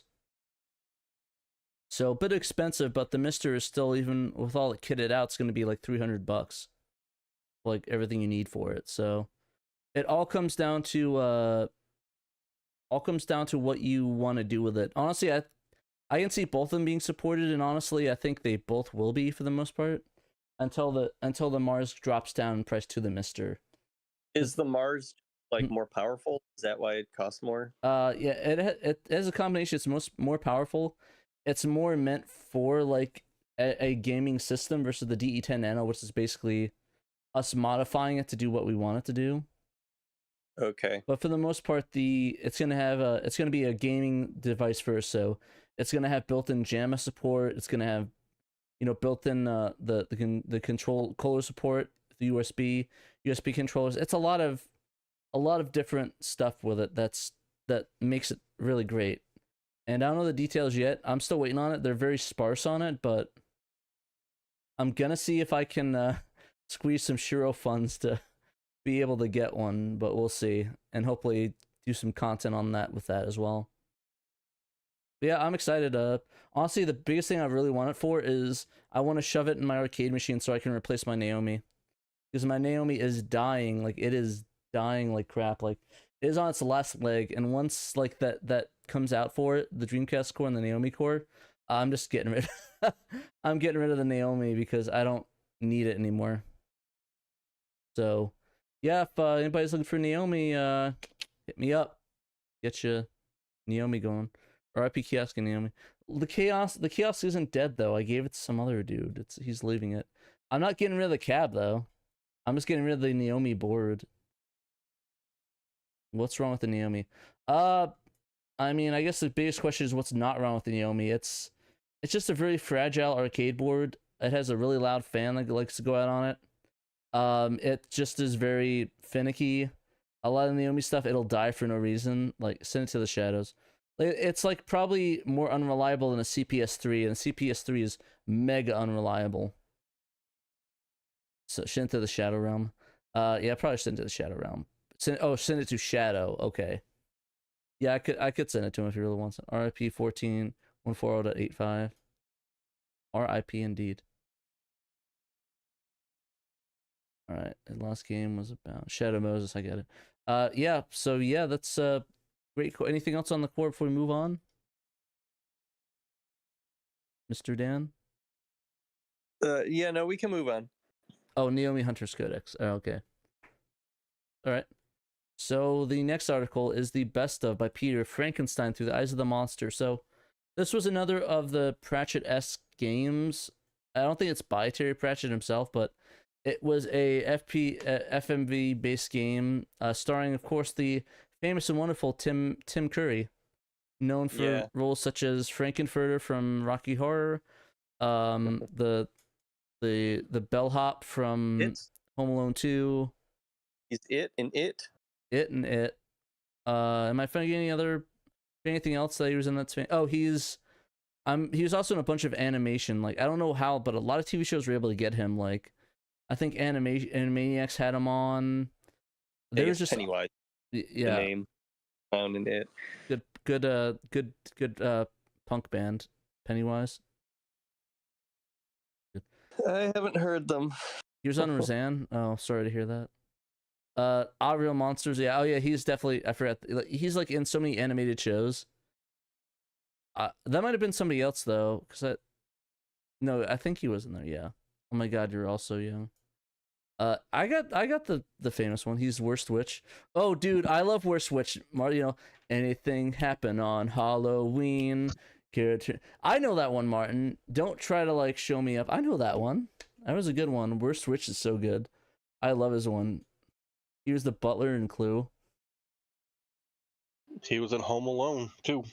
So a bit expensive, but the Mister is still, even with all it kitted out, it's going to be like $300, like everything you need for it. So it all comes down to what you want to do with it. Honestly, I can see both of them being supported, and honestly, I think they both will be for the most part until the Mars drops down in price to the Mister.
Is the Mars like more powerful? Is that why it costs more?
Yeah, it has a combination. It's more powerful. It's more meant for like a gaming system versus the DE10 Nano, which is basically us modifying it to do what we want it to do.
Okay.
But for the most part, it's gonna be a gaming device first. So it's gonna have built-in JAMA support. It's gonna have, built-in the controller support, the USB controllers. It's a lot of different stuff with it that makes it really great. And I don't know the details yet. I'm still waiting on it. They're very sparse on it, but I'm gonna see if I can squeeze some SHIRO funds to be able to get one, but we'll see. And hopefully do some content on that with that as well. But yeah, I'm excited. Honestly, the biggest thing I really want it for is I want to shove it in my arcade machine so I can replace my Naomi. Because my Naomi is dying. Like, it is dying like crap. Like, it is on its last leg, and once like that comes out for it, the Dreamcast core and the Naomi core, I'm just getting rid I'm getting rid of the Naomi because I don't need it anymore. So yeah, if anybody's looking for Naomi, hit me up. Get you Naomi going. RIP Kiosk and Naomi. The kiosk isn't dead though. I gave it to some other dude. He's leaving it. I'm not getting rid of the cab though. I'm just getting rid of the Naomi board. What's wrong with the Naomi? I mean, I guess the biggest question is what's not wrong with the Naomi. It's just a very fragile arcade board. It has a really loud fan that likes to go out on it. It just is very finicky. A lot of Naomi stuff, it'll die for no reason. Like, send it to the shadows. It's like probably more unreliable than a CPS3, and CPS3 is mega unreliable. So send it to the Shadow Realm. Yeah, probably send it to the Shadow Realm. Send it to Shadow. Okay. Yeah, I could send it to him if he really wants it. RIP 14.140.85. RIP indeed. Alright, the last game was about Shadow Moses, I get it. Yeah, so yeah, that's great. Anything else on the core before we move on? Mr. Dan?
Yeah, no, we can move on.
Oh, Naomi Hunter's Codex. Oh, okay. Alright. So the next article is the best of by Peter Frankenstein Through the Eyes of the Monster. So this was another of the Pratchett-esque games. I don't think it's by Terry Pratchett himself, but it was a FMV based game starring, of course, the famous and wonderful Tim Curry, known for roles such as Frankenfurter from Rocky Horror, the bellhop from Home Alone 2.
He's It and It.
It and It. Am I finding anything else that he was in that's oh, he was also in a bunch of animation. Like, I don't know how, but a lot of TV shows were able to get him. Like, I think Animaniacs had him on. There was just
Pennywise.
Yeah.
The name found in It.
Good punk band, Pennywise.
I haven't heard them.
He was on Roseanne. Oh, sorry to hear that. Our Real Monsters. Yeah. Oh yeah, he's definitely. I forgot. He's like in so many animated shows. That might have been somebody else though, because no, I think he was in there. Yeah. Oh my God, you're all so young. I got the famous one. He's Worst Witch. Oh, dude, I love Worst Witch. Anything happen on Halloween? I know that one, Martin. Don't try to like show me up. I know that one. That was a good one. Worst Witch is so good. I love his one. He was the butler in Clue.
He was in Home Alone too.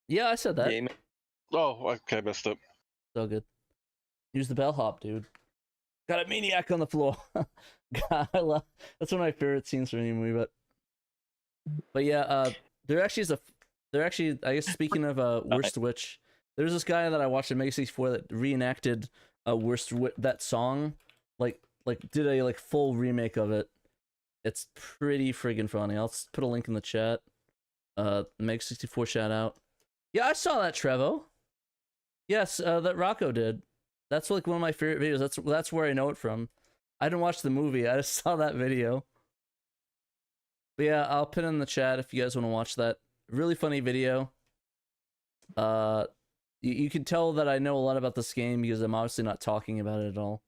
Yeah, I said that.
Game.
Oh, okay, I messed up.
So good. He was the bellhop, dude. Got a maniac on the floor. God, that's one of my favorite scenes from any movie. But yeah, there actually, I guess, speaking of Worst Witch, there's this guy that I watched at Mega 64 that reenacted that song, like did a full remake of it. It's pretty friggin' funny. I'll put a link in the chat. Mega 64 shout out. Yeah, I saw that, Trevo. Yes, that Rocco did. That's like one of my favorite videos. That's where I know it from. I didn't watch the movie. I just saw that video. But yeah, I'll put it in the chat if you guys want to watch that. Really funny video. You can tell that I know a lot about this game because I'm obviously not talking about it at all.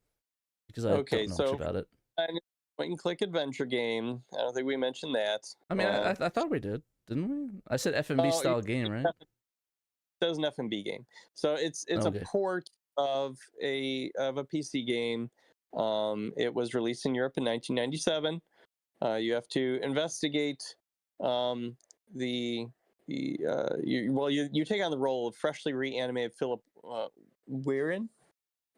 Because I don't know much about it.
Point and click adventure game. I don't think we mentioned that.
I mean, I thought we did, didn't we? I said FMB style game, right?
It was an FMB game. So it's a port of a PC game. It was released in Europe in 1997. You have to investigate you take on the role of freshly reanimated Philip Weirin,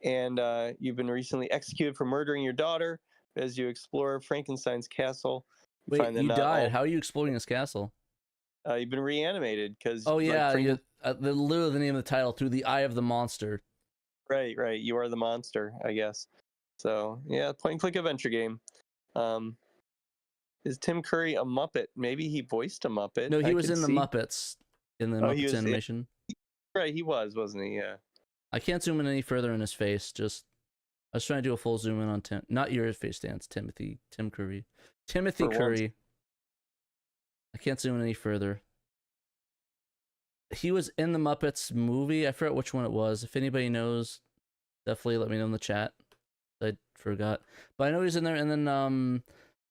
and you've been recently executed for murdering your daughter. As you explore Frankenstein's castle,
you died. How are you exploring his castle?
You've been reanimated because.
Oh yeah, literally the name of the title, Through the Eye of the Monster.
Right. You are the monster, I guess. So yeah, point and click adventure game. Is Tim Curry a Muppet? Maybe he voiced a Muppet.
No, he was in the Muppets in the Muppets animation.
Right, he was, wasn't he? Yeah.
I can't zoom in any further in his face. I was trying to do a full zoom in on Tim, not your face dance, Tim Curry. Timothy Curry. I can't zoom in any further. He was in the Muppets movie. I forgot which one it was. If anybody knows, definitely let me know in the chat. I forgot, but I know he's in there. And then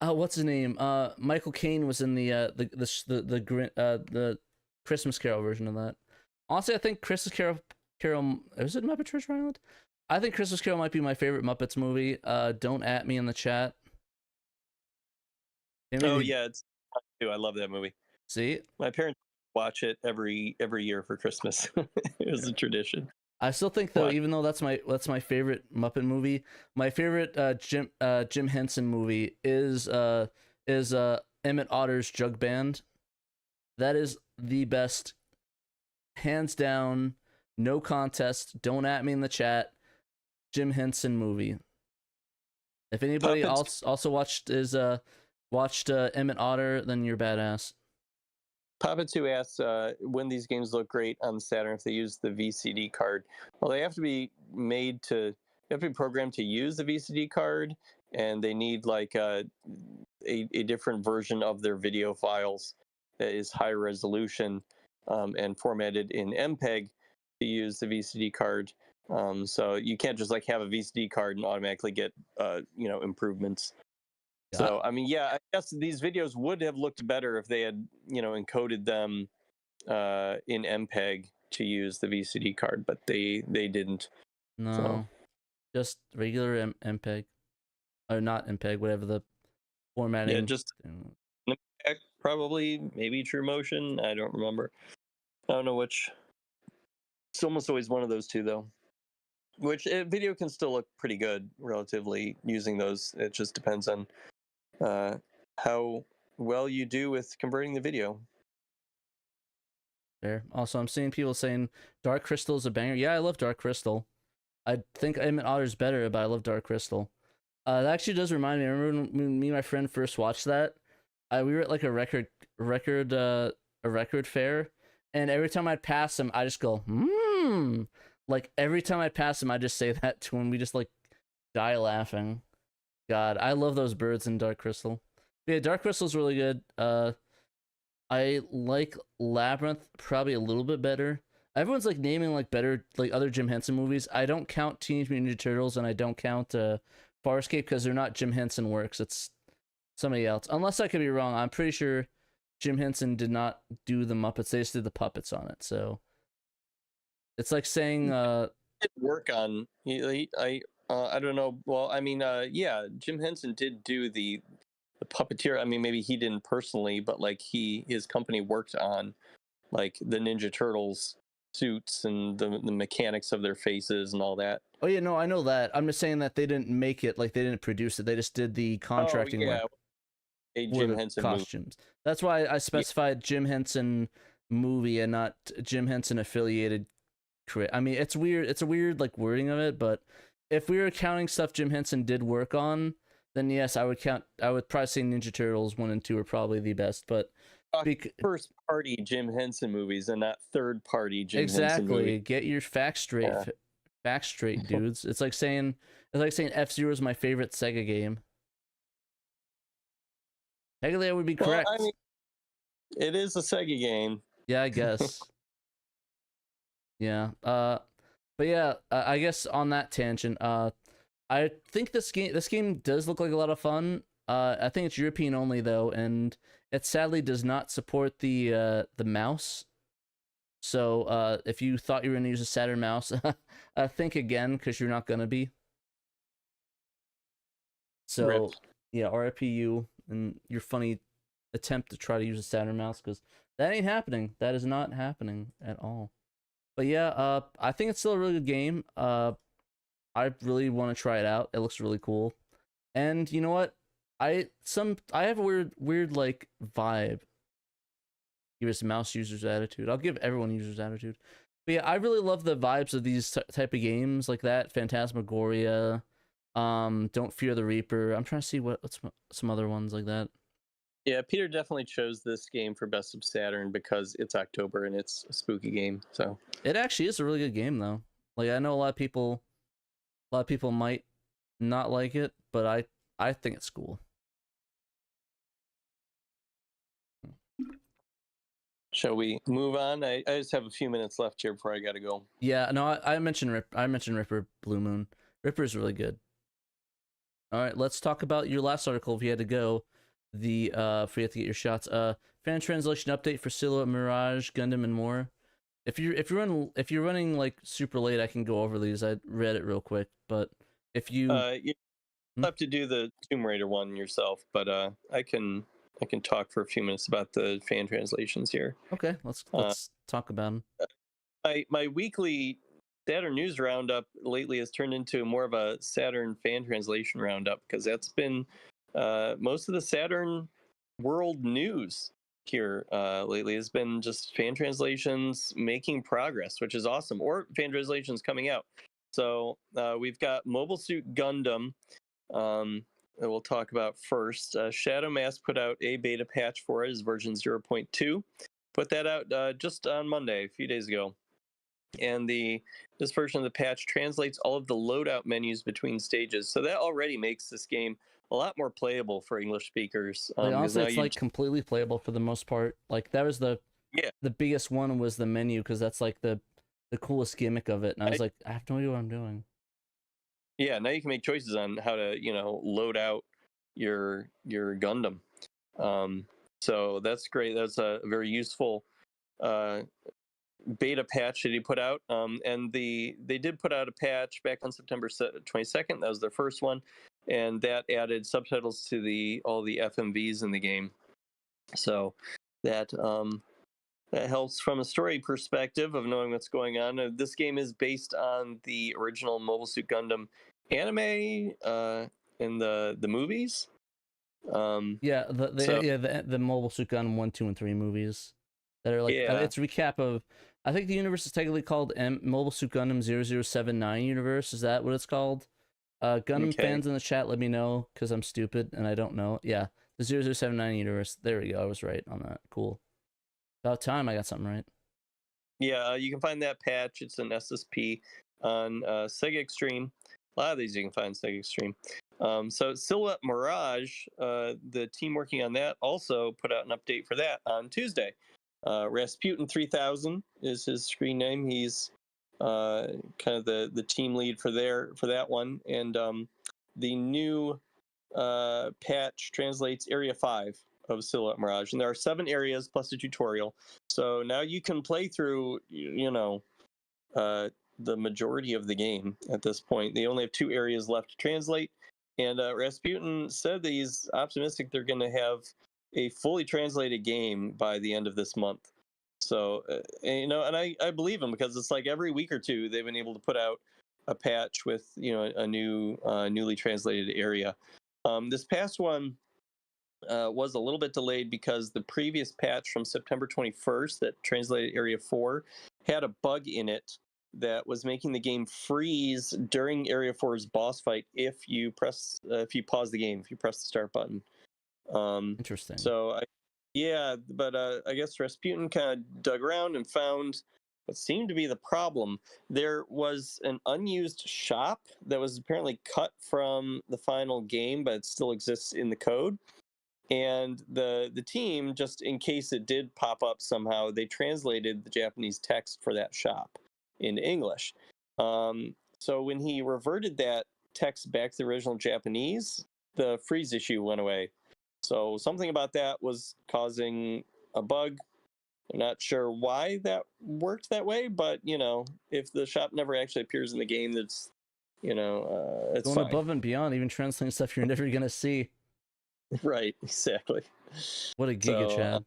what's his name? Michael Caine was in the Christmas Carol version of that. Honestly, I think Christmas Carol is it Muppet Treasure Island? I think Christmas Carol might be my favorite Muppets movie. Don't at me in the chat.
Yeah, it's too. I love that movie.
See,
my parents watch it every year for Christmas. It was a tradition.
I still think though, even though that's my favorite Muppet movie, my favorite Jim Henson movie is Emmett Otter's Jug Band. That is the best, hands down, no contest. Don't at me in the chat. Jim Henson movie. If anybody also watched Emmett Otter, then you're badass.
Papa 2 asks when these games look great on Saturn if they use the VCD card. Well, they have to be programmed to use the VCD card, and they need like a different version of their video files that is high resolution and formatted in MPEG to use the VCD card. So you can't just like have a VCD card and automatically get improvements. Yeah. So I mean, yeah, I guess these videos would have looked better if they had encoded them in MPEG to use the VCD card, but they didn't.
No, so. Just regular MPEG, or not MPEG, whatever the formatting.
Yeah, just MPEG, probably, maybe TrueMotion. I don't remember. I don't know which. It's almost always one of those two, though. Which video can still look pretty good, relatively, using those. It just depends on how well you do with converting the video.
Fair. Also, I'm seeing people saying Dark Crystal is a banger. Yeah, I love Dark Crystal. I think Emmett Otter's better, but I love Dark Crystal. That actually does remind me. I remember when me and my friend first watched that. We were at like a record fair, and every time I'd pass him, I just go, Like every time I pass him, I just say that to him. We just like die laughing. God, I love those birds in Dark Crystal. But yeah, Dark Crystal's really good. I like Labyrinth probably a little bit better. Everyone's like naming like better like other Jim Henson movies. I don't count Teenage Mutant Ninja Turtles and I don't count Farscape because they're not Jim Henson works. It's somebody else. Unless I could be wrong. I'm pretty sure Jim Henson did not do the Muppets. They just did the puppets on it. So it's like saying
work on I don't know. Well, I mean, yeah, Jim Henson did do the puppeteer. I mean, maybe he didn't personally, but like his company worked on like the Ninja Turtles suits and the mechanics of their faces and all that.
Oh yeah, no, I know that. I'm just saying that they didn't make it, like they didn't produce it. They just did the contracting work.
A Jim Henson
costumes. Movie. That's why I specified Jim Henson movie and not Jim Henson affiliated. I mean, it's weird. It's a weird like wording of it, but if we were counting stuff Jim Henson did work on, then yes, I would count. I would probably say Ninja Turtles 1 and 2 are probably the best, but
First party Jim Henson movies and not third party Jim Henson movies.
Exactly. Get your facts straight.
Yeah.
Facts straight, dudes. It's like saying F-Zero is my favorite Sega game. Technically, that would be correct.
Well, I mean, it is a Sega game.
Yeah, I guess. Yeah. But yeah, I guess on that tangent, I think this game does look like a lot of fun. I think it's European only though, and it sadly does not support the mouse. So if you thought you were gonna use a Saturn mouse, think again, because you're not gonna be. So
Rip.
Yeah, RIPU and your funny attempt to try to use a Saturn mouse, because that ain't happening. That is not happening at all. But yeah, I think it's still a really good game. I really want to try it out. It looks really cool. And you know what? I have a weird like vibe. Give us mouse users attitude. I'll give everyone users attitude. But yeah, I really love the vibes of these type of games like that. Phantasmagoria, Don't Fear the Reaper. I'm trying to see what's some other ones like that.
Yeah, Peter definitely chose this game for Best of Saturn because it's October and it's a spooky game. So
it actually is a really good game though. Like I know a lot of people might not like it, but I think it's cool.
Shall we move on? I just have a few minutes left here before I gotta go.
Yeah, no, I mentioned Ripper Blue Moon. Ripper is really good. All right, let's talk about your last article. If you had to go, if you have to get your shots. Fan translation update for Silhouette Mirage, Gundam, and more. If you're running like super late, I can go over these. I read it real quick, but if you
have to do the Tomb Raider one yourself, but I can talk for a few minutes about the fan translations here.
Okay, let's talk about them.
My weekly Saturn news roundup lately has turned into more of a Saturn fan translation roundup, because that's been most of the Saturn world news here lately has been just fan translations making progress, which is awesome, or fan translations coming out. So we've got Mobile Suit Gundam that we'll talk about first. Shadow Mask put out a beta patch for it, is version 0.2. Put that out just on Monday, a few days ago. And this version of the patch translates all of the loadout menus between stages. So that already makes this game a lot more playable for English speakers.
Like, honestly, it's like completely playable for the most part. Like that was the biggest one was the menu, because that's like the coolest gimmick of it. And I was like, I have no idea what I'm doing.
Yeah, now you can make choices on how to, load out your Gundam. So that's great. That's a very useful beta patch that he put out. And they did put out a patch back on September 22nd. That was their first one, and that added subtitles to all the FMVs in the game. So that helps from a story perspective of knowing what's going on. This game is based on the original Mobile Suit Gundam anime in the movies.
The Mobile Suit Gundam 1, 2, and 3 movies that are like it's a recap of. I think the universe is technically called Mobile Suit Gundam 0079 universe. Is that what it's called? Gundam fans in the chat, let me know, because I'm stupid and I don't know. Yeah, the 0079 universe. There we go. I was right on that. Cool. About time I got something right.
Yeah, you can find that patch. It's an SSP on Sega Extreme. A lot of these you can find on Sega Extreme. So Silhouette Mirage, the team working on that, also put out an update for that on Tuesday. Rasputin 3000 is his screen name. He's kind of the team lead for that one. And the new patch translates Area 5 of Silhouette Mirage, and there are 7 areas plus a tutorial. So now you can play through, the majority of the game at this point. They only have 2 areas left to translate, and Rasputin said that he's optimistic they're going to have a fully translated game by the end of this month. So, and I believe him, because it's like every week or two they've been able to put out a patch with, a newly translated area. This past one was a little bit delayed because the previous patch from September 21st that translated Area 4 had a bug in it that was making the game freeze during Area 4's boss fight if you pause the game, if you press the start button.
Interesting.
So Yeah, but I guess Rasputin kind of dug around and found what seemed to be the problem. There was an unused shop that was apparently cut from the final game, but it still exists in the code. And the team, just in case it did pop up somehow, they translated the Japanese text for that shop into English. So when he reverted that text back to the original Japanese, the freeze issue went away. So something about that was causing a bug. I'm not sure why that worked that way, but if the shop never actually appears in the game, that's it's
going
fine.
above and beyond, even translating stuff you're never gonna see.
Right, exactly.
What a giga, Chad.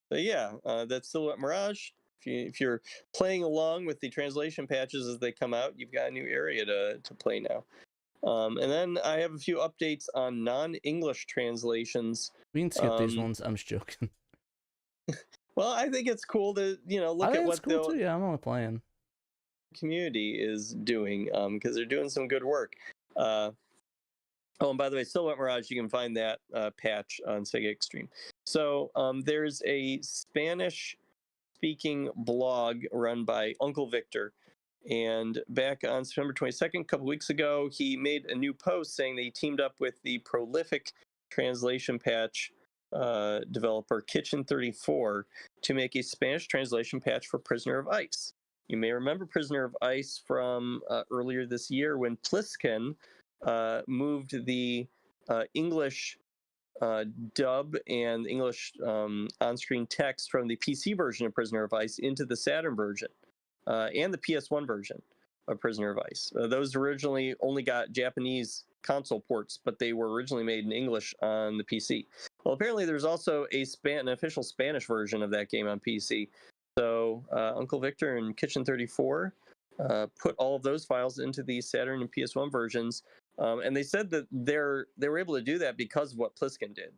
But yeah, that's Silhouette Mirage. If you're playing along with the translation patches as they come out, you've got a new area to play now. And then I have a few updates on non-English translations.
We can skip these ones. I'm just joking.
Well, I think it's cool to look at what
cool too. Yeah, I'm only playing.
Community is doing because they're doing some good work. Oh, and by the way, Silhouette Mirage, you can find that patch on Sega Extreme. So there's a Spanish-speaking blog run by Uncle Victor. And back on September 22nd, a couple weeks ago, he made a new post saying that he teamed up with the prolific translation patch developer Kitchen34 to make a Spanish translation patch for Prisoner of Ice. You may remember Prisoner of Ice from earlier this year when Pliskin moved the English dub and English on-screen text from the PC version of Prisoner of Ice into the Saturn version and the PS1 version of Prisoner of Ice. Those originally only got Japanese console ports, but they were originally made in English on the PC. Well, apparently there's also an official Spanish version of that game on PC. So Uncle Victor and Kitchen34 put all of those files into the Saturn and PS1 versions. And they said that they were able to do that because of what Pliskin did.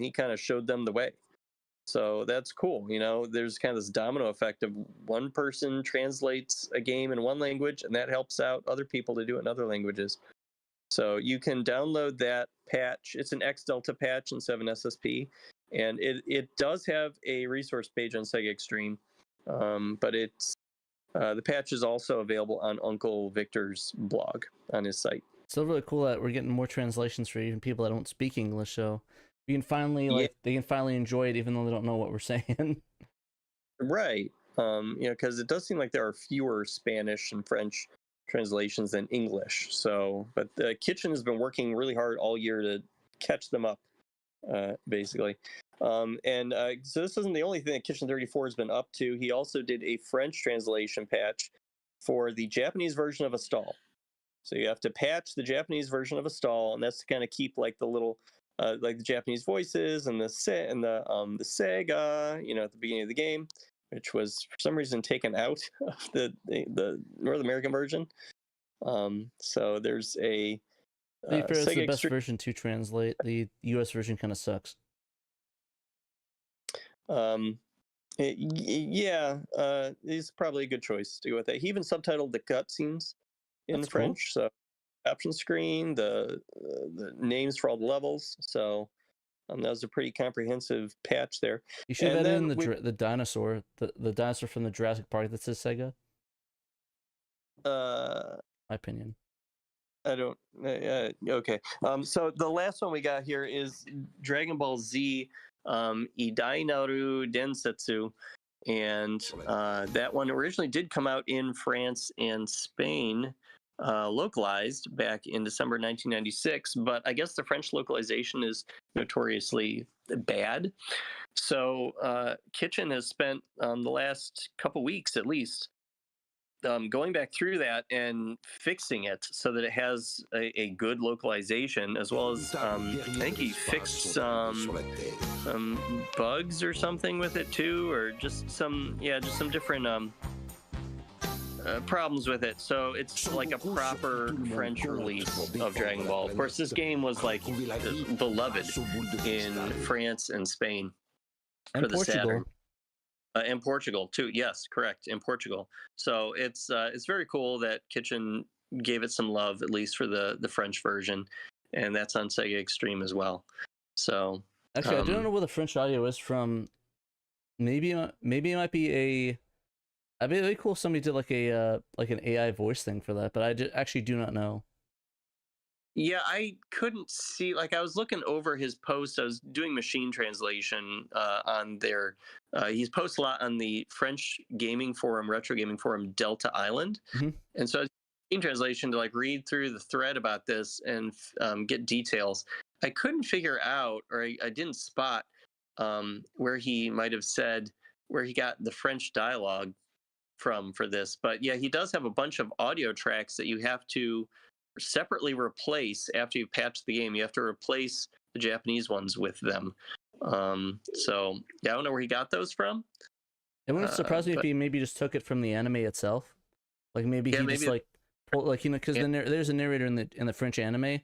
He kind of showed them the way. So that's cool. There's kind of this domino effect of one person translates a game in one language, and that helps out other people to do it in other languages. So you can download that patch. It's an X Delta patch instead of an SSP. And it does have a resource page on Sega Extreme. But the patch is also available on Uncle Victor's blog on his site.
So really cool that we're getting more translations for even people that don't speak English, so you can finally they can finally enjoy it even though they don't know what we're saying.
Right. Because it does seem like there are fewer Spanish and French translations than English. So, but the Kitchen has been working really hard all year to catch them up, basically. So this isn't the only thing that Kitchen34 has been up to. He also did a French translation patch for the Japanese version of a stall. So you have to patch the Japanese version of a stall, and that's to kind of keep like the little, like the Japanese voices and the Sega, at the beginning of the game, which was for some reason taken out of the North American version. So there's a.
It's the best version to translate. The U.S. version kind of sucks.
It's probably a good choice to go with that. He even subtitled the cutscenes in French, cool. So option screen, the names for all the levels. So that was a pretty comprehensive patch there.
You should have added in the dinosaur, the dinosaur from the Jurassic Park that says Sega. My opinion.
I don't. Okay. So the last one we got here is Dragon Ball Z Idainaru Densetsu. And that one originally did come out in France and Spain, localized back in December 1996. But I guess the French localization is notoriously bad. So Kitchen has spent the last couple weeks at least going back through that and fixing it so that it has a good localization, as well as I think he fixed some bugs or something with it too, or just some different problems with it. So it's like a proper French release of Dragon Ball. Of course, this game was like beloved in France and Spain
and
for the
Portugal.
Saturn. In Portugal too, yes, correct. In Portugal, so it's very cool that Kitchen gave it some love, at least for the French version, and that's on Sega Extreme as well. So
Actually, I don't know where the French audio is from. Maybe it might be a. I'd be really cool if somebody did like a like an AI voice thing for that, but I actually do not know.
Yeah, I couldn't see. Like, I was looking over his post. I was doing machine translation on there. He's posted a lot on the French gaming forum, retro gaming forum, Delta Island, and so I was machine translation to like read through the thread about this and get details. I couldn't figure out, or I didn't spot where he might have said where he got the French dialogue from for this. But yeah, he does have a bunch of audio tracks that you have to separately replace after you patch the game. You have to replace the Japanese ones with them. So yeah, I don't know where he got those from.
It wouldn't surprise me if he maybe just took it from the anime itself. Like maybe he just like pulled, like, you know, because there's a narrator in the French anime.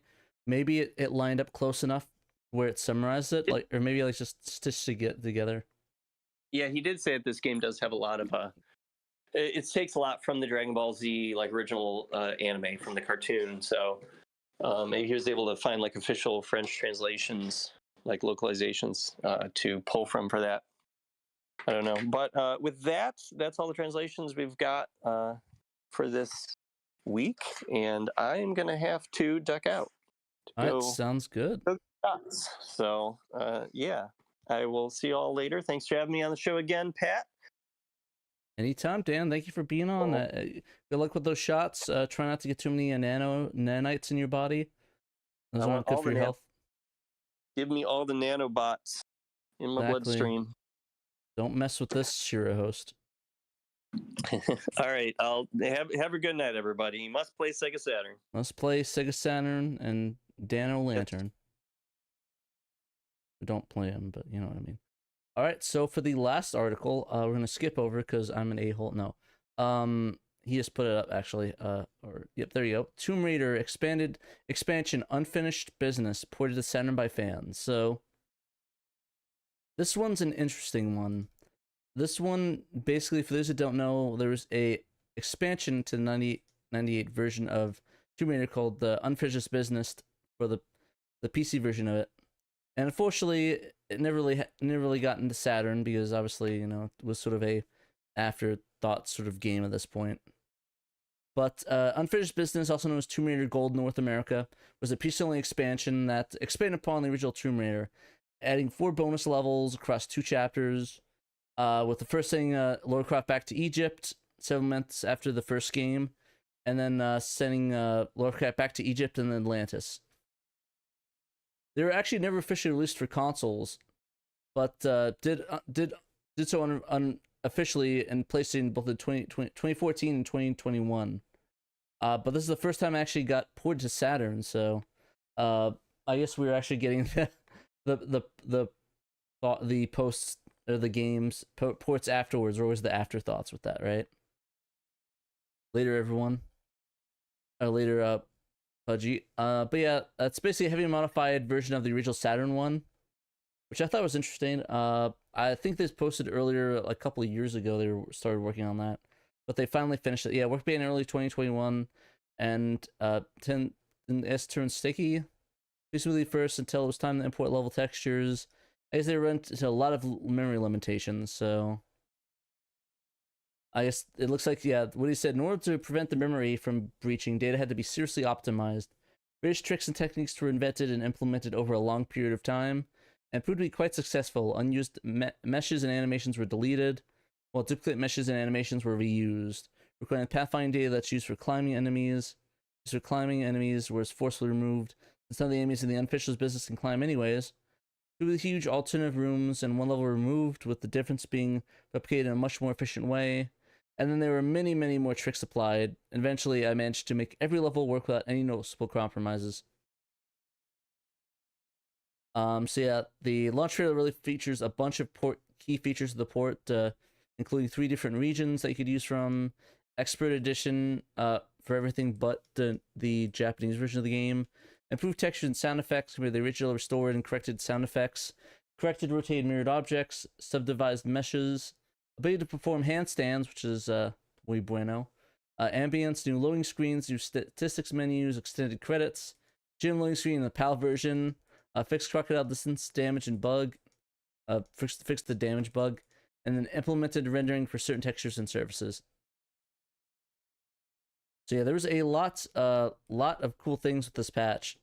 Maybe it lined up close enough where it summarized it, like, or maybe like just stitched it together. Yeah,
he did say that this game does have a lot of it takes a lot from the Dragon Ball Z like original anime from the cartoon. So maybe he was able to find like official French translations, like localizations, to pull from for that. I don't know, but with that's all the translations we've got for this week, and I'm gonna have to duck out.
All right, sounds good.
So yeah, I will see you all later. Thanks for having me on the show again, Pat.
Anytime, Dan. Thank you for being on. Good luck with those shots. Try not to get too many nanites in your body. Those aren't good for your health.
Give me all the nanobots in my bloodstream.
Don't mess with this SHIRO host.
All right. I'll have a good night, everybody. You must play Sega Saturn.
Must play Sega Saturn and Dano Lantern. Don't play them, but you know what I mean. All right, so for the last article, we're gonna skip over because I'm an a-hole. No, he just put it up actually. Yep, there you go. Tomb Raider expansion unfinished business ported to Saturn by fans. So this one's an interesting one. This one, basically, for those that don't know, there was a expansion to the 98 version of Tomb Raider called the Unfinished Business for the PC version of it. And unfortunately, it never really got into Saturn because obviously, you know, it was sort of a afterthought sort of game at this point. But Unfinished Business, also known as Tomb Raider Gold North America, was a PC-only expansion that expanded upon the original Tomb Raider, adding 4 bonus levels across 2 chapters, with the first sending Lara Croft back to Egypt 7 months after the first game, and then sending Lara Croft back to Egypt and then Atlantis. They were actually never officially released for consoles, but did so unofficially and placed in both the 2014 and 2021. But this is the first time I actually got ported to Saturn, so I guess we were actually getting the posts or the games ports afterwards, or always the afterthoughts with that, right? Later, everyone. Later, Pudgy. But yeah, that's basically a heavily modified version of the original Saturn one, which I thought was interesting. I think they posted earlier, a couple of years ago, they started working on that, but they finally finished it. Yeah, work began in early 2021, and S turned sticky basically first until it was time to import level textures. I guess they ran into a lot of memory limitations, so I guess it looks like, yeah, what he said, in order to prevent the memory from breaching, data had to be seriously optimized. Various tricks and techniques were invented and implemented over a long period of time, and proved to be quite successful. Unused meshes and animations were deleted, while duplicate meshes and animations were reused. Recording pathfinding data that's used for climbing enemies. Used for climbing enemies was forcefully removed, and some of the enemies in the Unfinished Business can climb anyways. 2 huge alternative rooms and 1 level removed, with the difference being replicated in a much more efficient way. And then there were many, many more tricks applied. Eventually, I managed to make every level work without any noticeable compromises. So yeah, the launch trailer really features a bunch of key features of the port, including 3 different regions that you could use from, Expert Edition for everything but the Japanese version of the game, improved textures and sound effects compared to the original, restored and corrected sound effects, corrected rotated mirrored objects, subdivided meshes, ability to perform handstands, which is muy bueno, ambience, new loading screens, new statistics menus, extended credits, gym loading screen in the PAL version, Fix crocodile distance damage and bug. Fix the damage bug, and then implemented rendering for certain textures and surfaces. So yeah, there was a lot of cool things with this patch.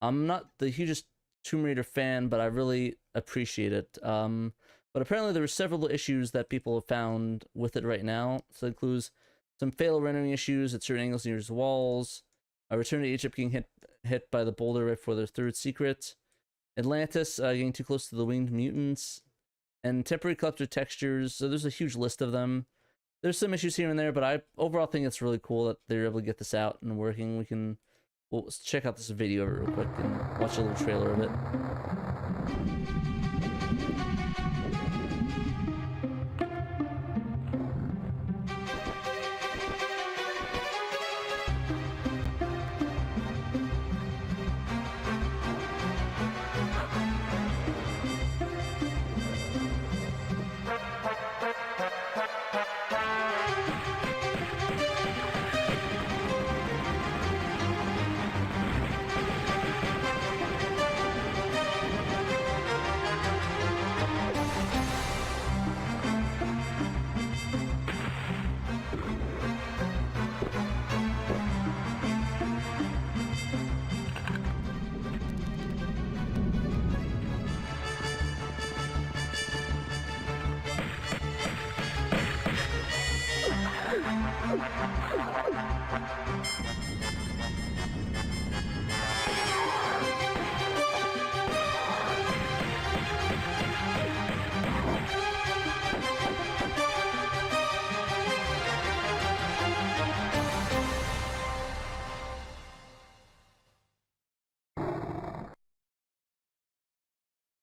I'm not the hugest Tomb Raider fan, but I really appreciate it. But apparently there were several issues that people have found with it right now. So it includes some fail rendering issues at certain angles near its walls, a return to Egypt getting hit by the boulder right before their third secret, Atlantis getting too close to the winged mutants, and temporary collector textures. So there's a huge list of them. There's some issues here and there, but I overall think it's really cool that they're able to get this out and working. We'll check out this video of it real quick and watch a little trailer of it.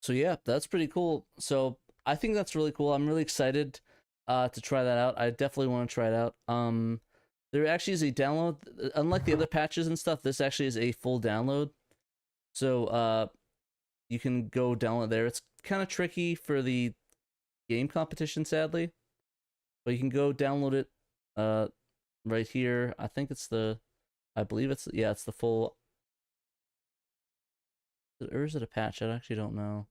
So yeah, that's pretty cool. So I think that's really cool. I'm really excited to try that out. I definitely want to try it out. There actually is a download. Unlike the other patches and stuff, this actually is a full download. So you can go download there. It's kind of tricky for the game competition, sadly. But you can go download it right here. I think it's I believe it's the full. Or is it a patch? I actually don't know.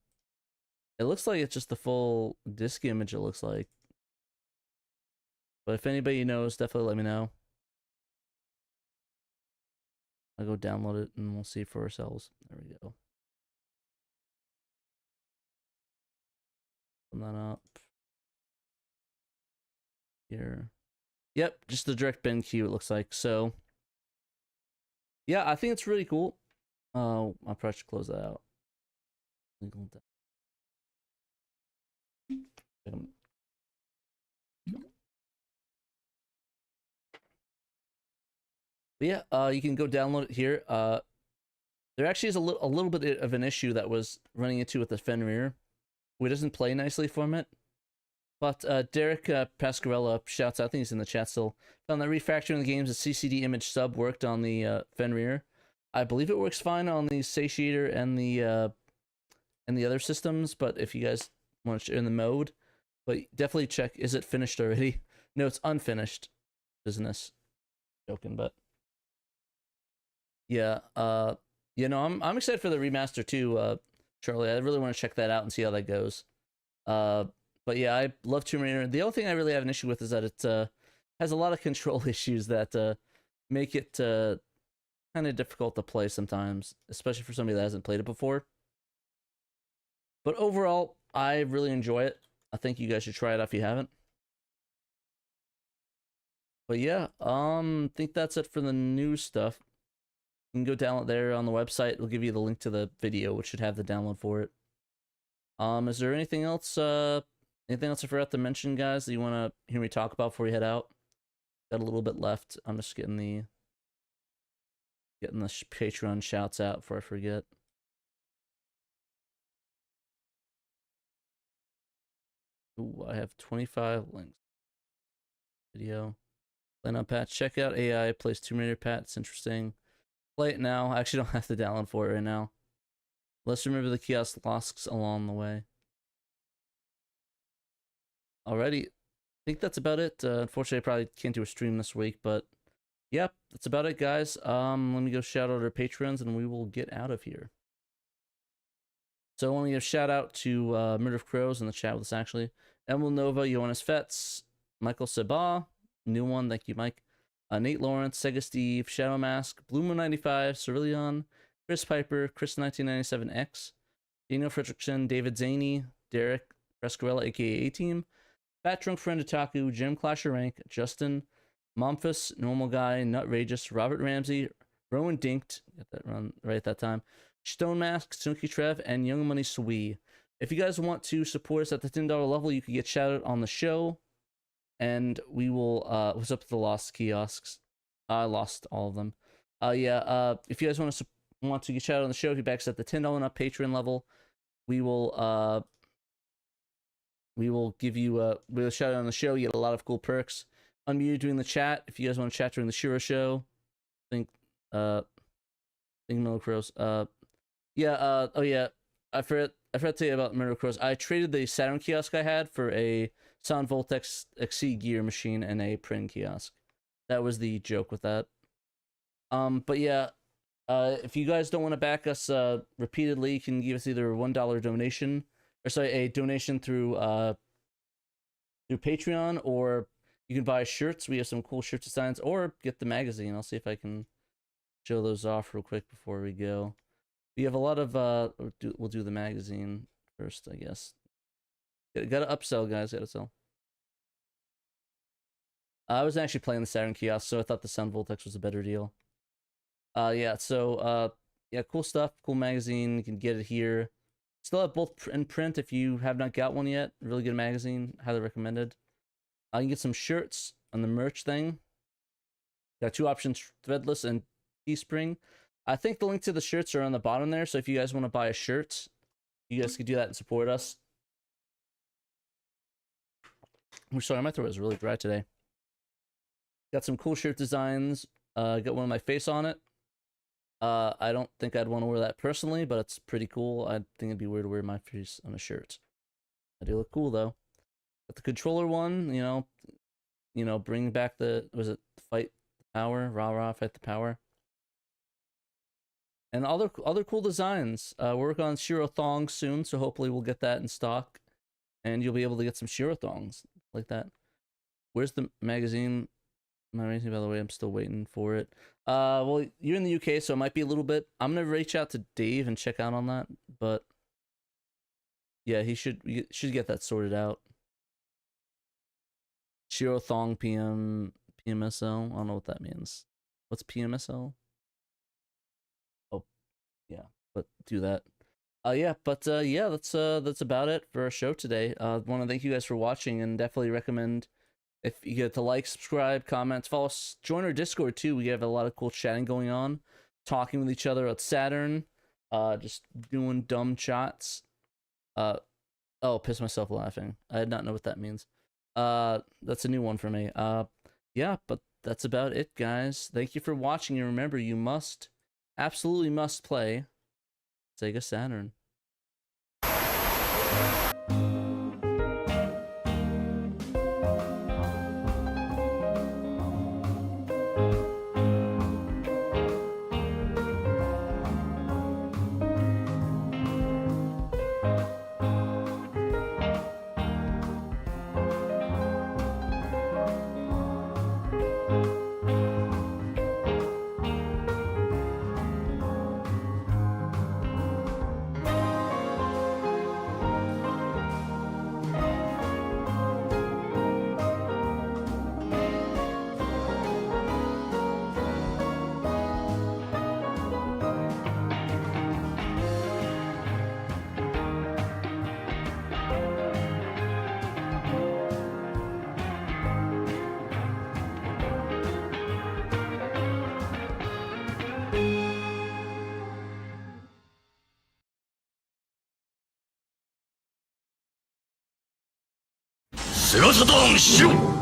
It looks like it's just the full disk image, it looks like. But if anybody knows, definitely let me know. I'll go download it and we'll see for ourselves. There we go. Open that up. Here. Yep, just the direct BenQ it looks like. So, yeah, I think it's really cool. I probably should close that out. But yeah, you can go download it here. There actually is a little bit of an issue that was running into with the Fenrir, which doesn't play nicely from it. But Derek Pasquarella shouts out, I think he's in the chat still, found that refactoring the game's CCD image sub worked on the Fenrir. I believe it works fine on the Satiator and the other systems, but if you guys want to in the mode, but definitely check, is it finished already? No, it's unfinished business. Joking, but yeah, you know, I'm excited for the remaster too, Charlie. I really want to check that out and see how that goes. But yeah, I love Tomb Raider. The only thing I really have an issue with is that it has a lot of control issues that make it kind of difficult to play sometimes, especially for somebody that hasn't played it before. But overall, I really enjoy it. I think you guys should try it out if you haven't. But yeah, think that's it for the new stuff. You can go download there on the website. It'll give you the link to the video, which should have the download for it. Is there anything else? Anything else I forgot to mention, guys, that you want to hear me talk about before we head out? Got a little bit left. I'm just getting the Patreon shouts out before I forget. Ooh, I have 25 links. Video. Play on patch. Check out AI plays Tomb Raider Pat. It's interesting. Play it now. I actually don't have to download for it right now. Let's remember the kiosk losks along the way. Alrighty. I think that's about it. Unfortunately, I probably can't do a stream this week, but yep, that's about it, guys. Let me go shout out our patrons and we will get out of here. So I want to give a shout out to Murder of Crows in the chat with us actually. Emil Nova, Johannes Fetz, Michael Sabah, new one, thank you Mike. Nate Lawrence, Sega Steve, Shadow Mask, Bloomer95, Cerillion, Chris Piper, Chris1997X, Daniel Fredrickson, David Zaney, Derek Frescarella, aka A-Team, Fat Drunk Friend Otaku, Jim Clasher Rank, Justin, Momphis, Normal Guy, Nutrageous, Robert Ramsey, Rowan Dinked, got that run right at that time, Stone Mask, Sunky Trev, and Young Money Sui. If you guys want to support us at the $10 level, you can get shouted on the show. And we will, what's up to the lost kiosks? I lost all of them. If you guys want to get shouted on the show, if you back us at the $10 and up Patreon level, we will give you we'll shout out on the show. You get a lot of cool perks. Unmuted during the chat. If you guys want to chat during the SHIRO show, think Miller Crows. I forgot to tell you about Murder Crows. I traded the Saturn kiosk I had for a Sound Voltex XC gear machine and a print kiosk. That was the joke with that. If you guys don't want to back us repeatedly, you can give us either a $1 donation, or sorry, a donation through Patreon, or you can buy shirts. We have some cool shirt designs, or get the magazine. I'll see if I can show those off real quick before we go. We have a lot of we'll do the magazine first, I guess. Gotta upsell, guys. Gotta sell. I was actually playing the Saturn kiosk, so I thought the Sound Voltex was a better deal. Cool stuff. Cool magazine. You can get it here. Still have both in print if you have not got one yet. Really good magazine. Highly recommended. You can get some shirts on the merch thing. Got two options: Threadless and Teespring. I think the link to the shirts are on the bottom there. So if you guys want to buy a shirt, you guys could do that and support us. I'm sorry, my throat is really dry today. Got some cool shirt designs. Got one of my face on it. I don't think I'd want to wear that personally, but it's pretty cool. I think it'd be weird to wear my face on a shirt. I do look cool though. Got the controller one, you know, bring back the, was it Fight the Power? Rah, Fight the Power. And other cool designs. Work on SHIRO thongs soon, so hopefully we'll get that in stock. And you'll be able to get some SHIRO thongs like that. Where's the magazine? My magazine, by the way, I'm still waiting for it. Well, you're in the UK, so it might be a little bit. I'm gonna reach out to Dave and check out on that, but yeah, he should get that sorted out. SHIRO thong PMSL. I don't know what that means. What's PMSL? Oh, yeah, but do that. That's about it for our show today. Want to thank you guys for watching, and definitely recommend, if you get to like, subscribe, comment, follow us, join our Discord too. We have a lot of cool chatting going on, talking with each other about Saturn, just doing dumb shots. Piss myself laughing. I did not know what that means. That's a new one for me. But that's about it, guys. Thank you for watching, and remember, you absolutely must play Sega Saturn.
SEGA Saturn SHIRO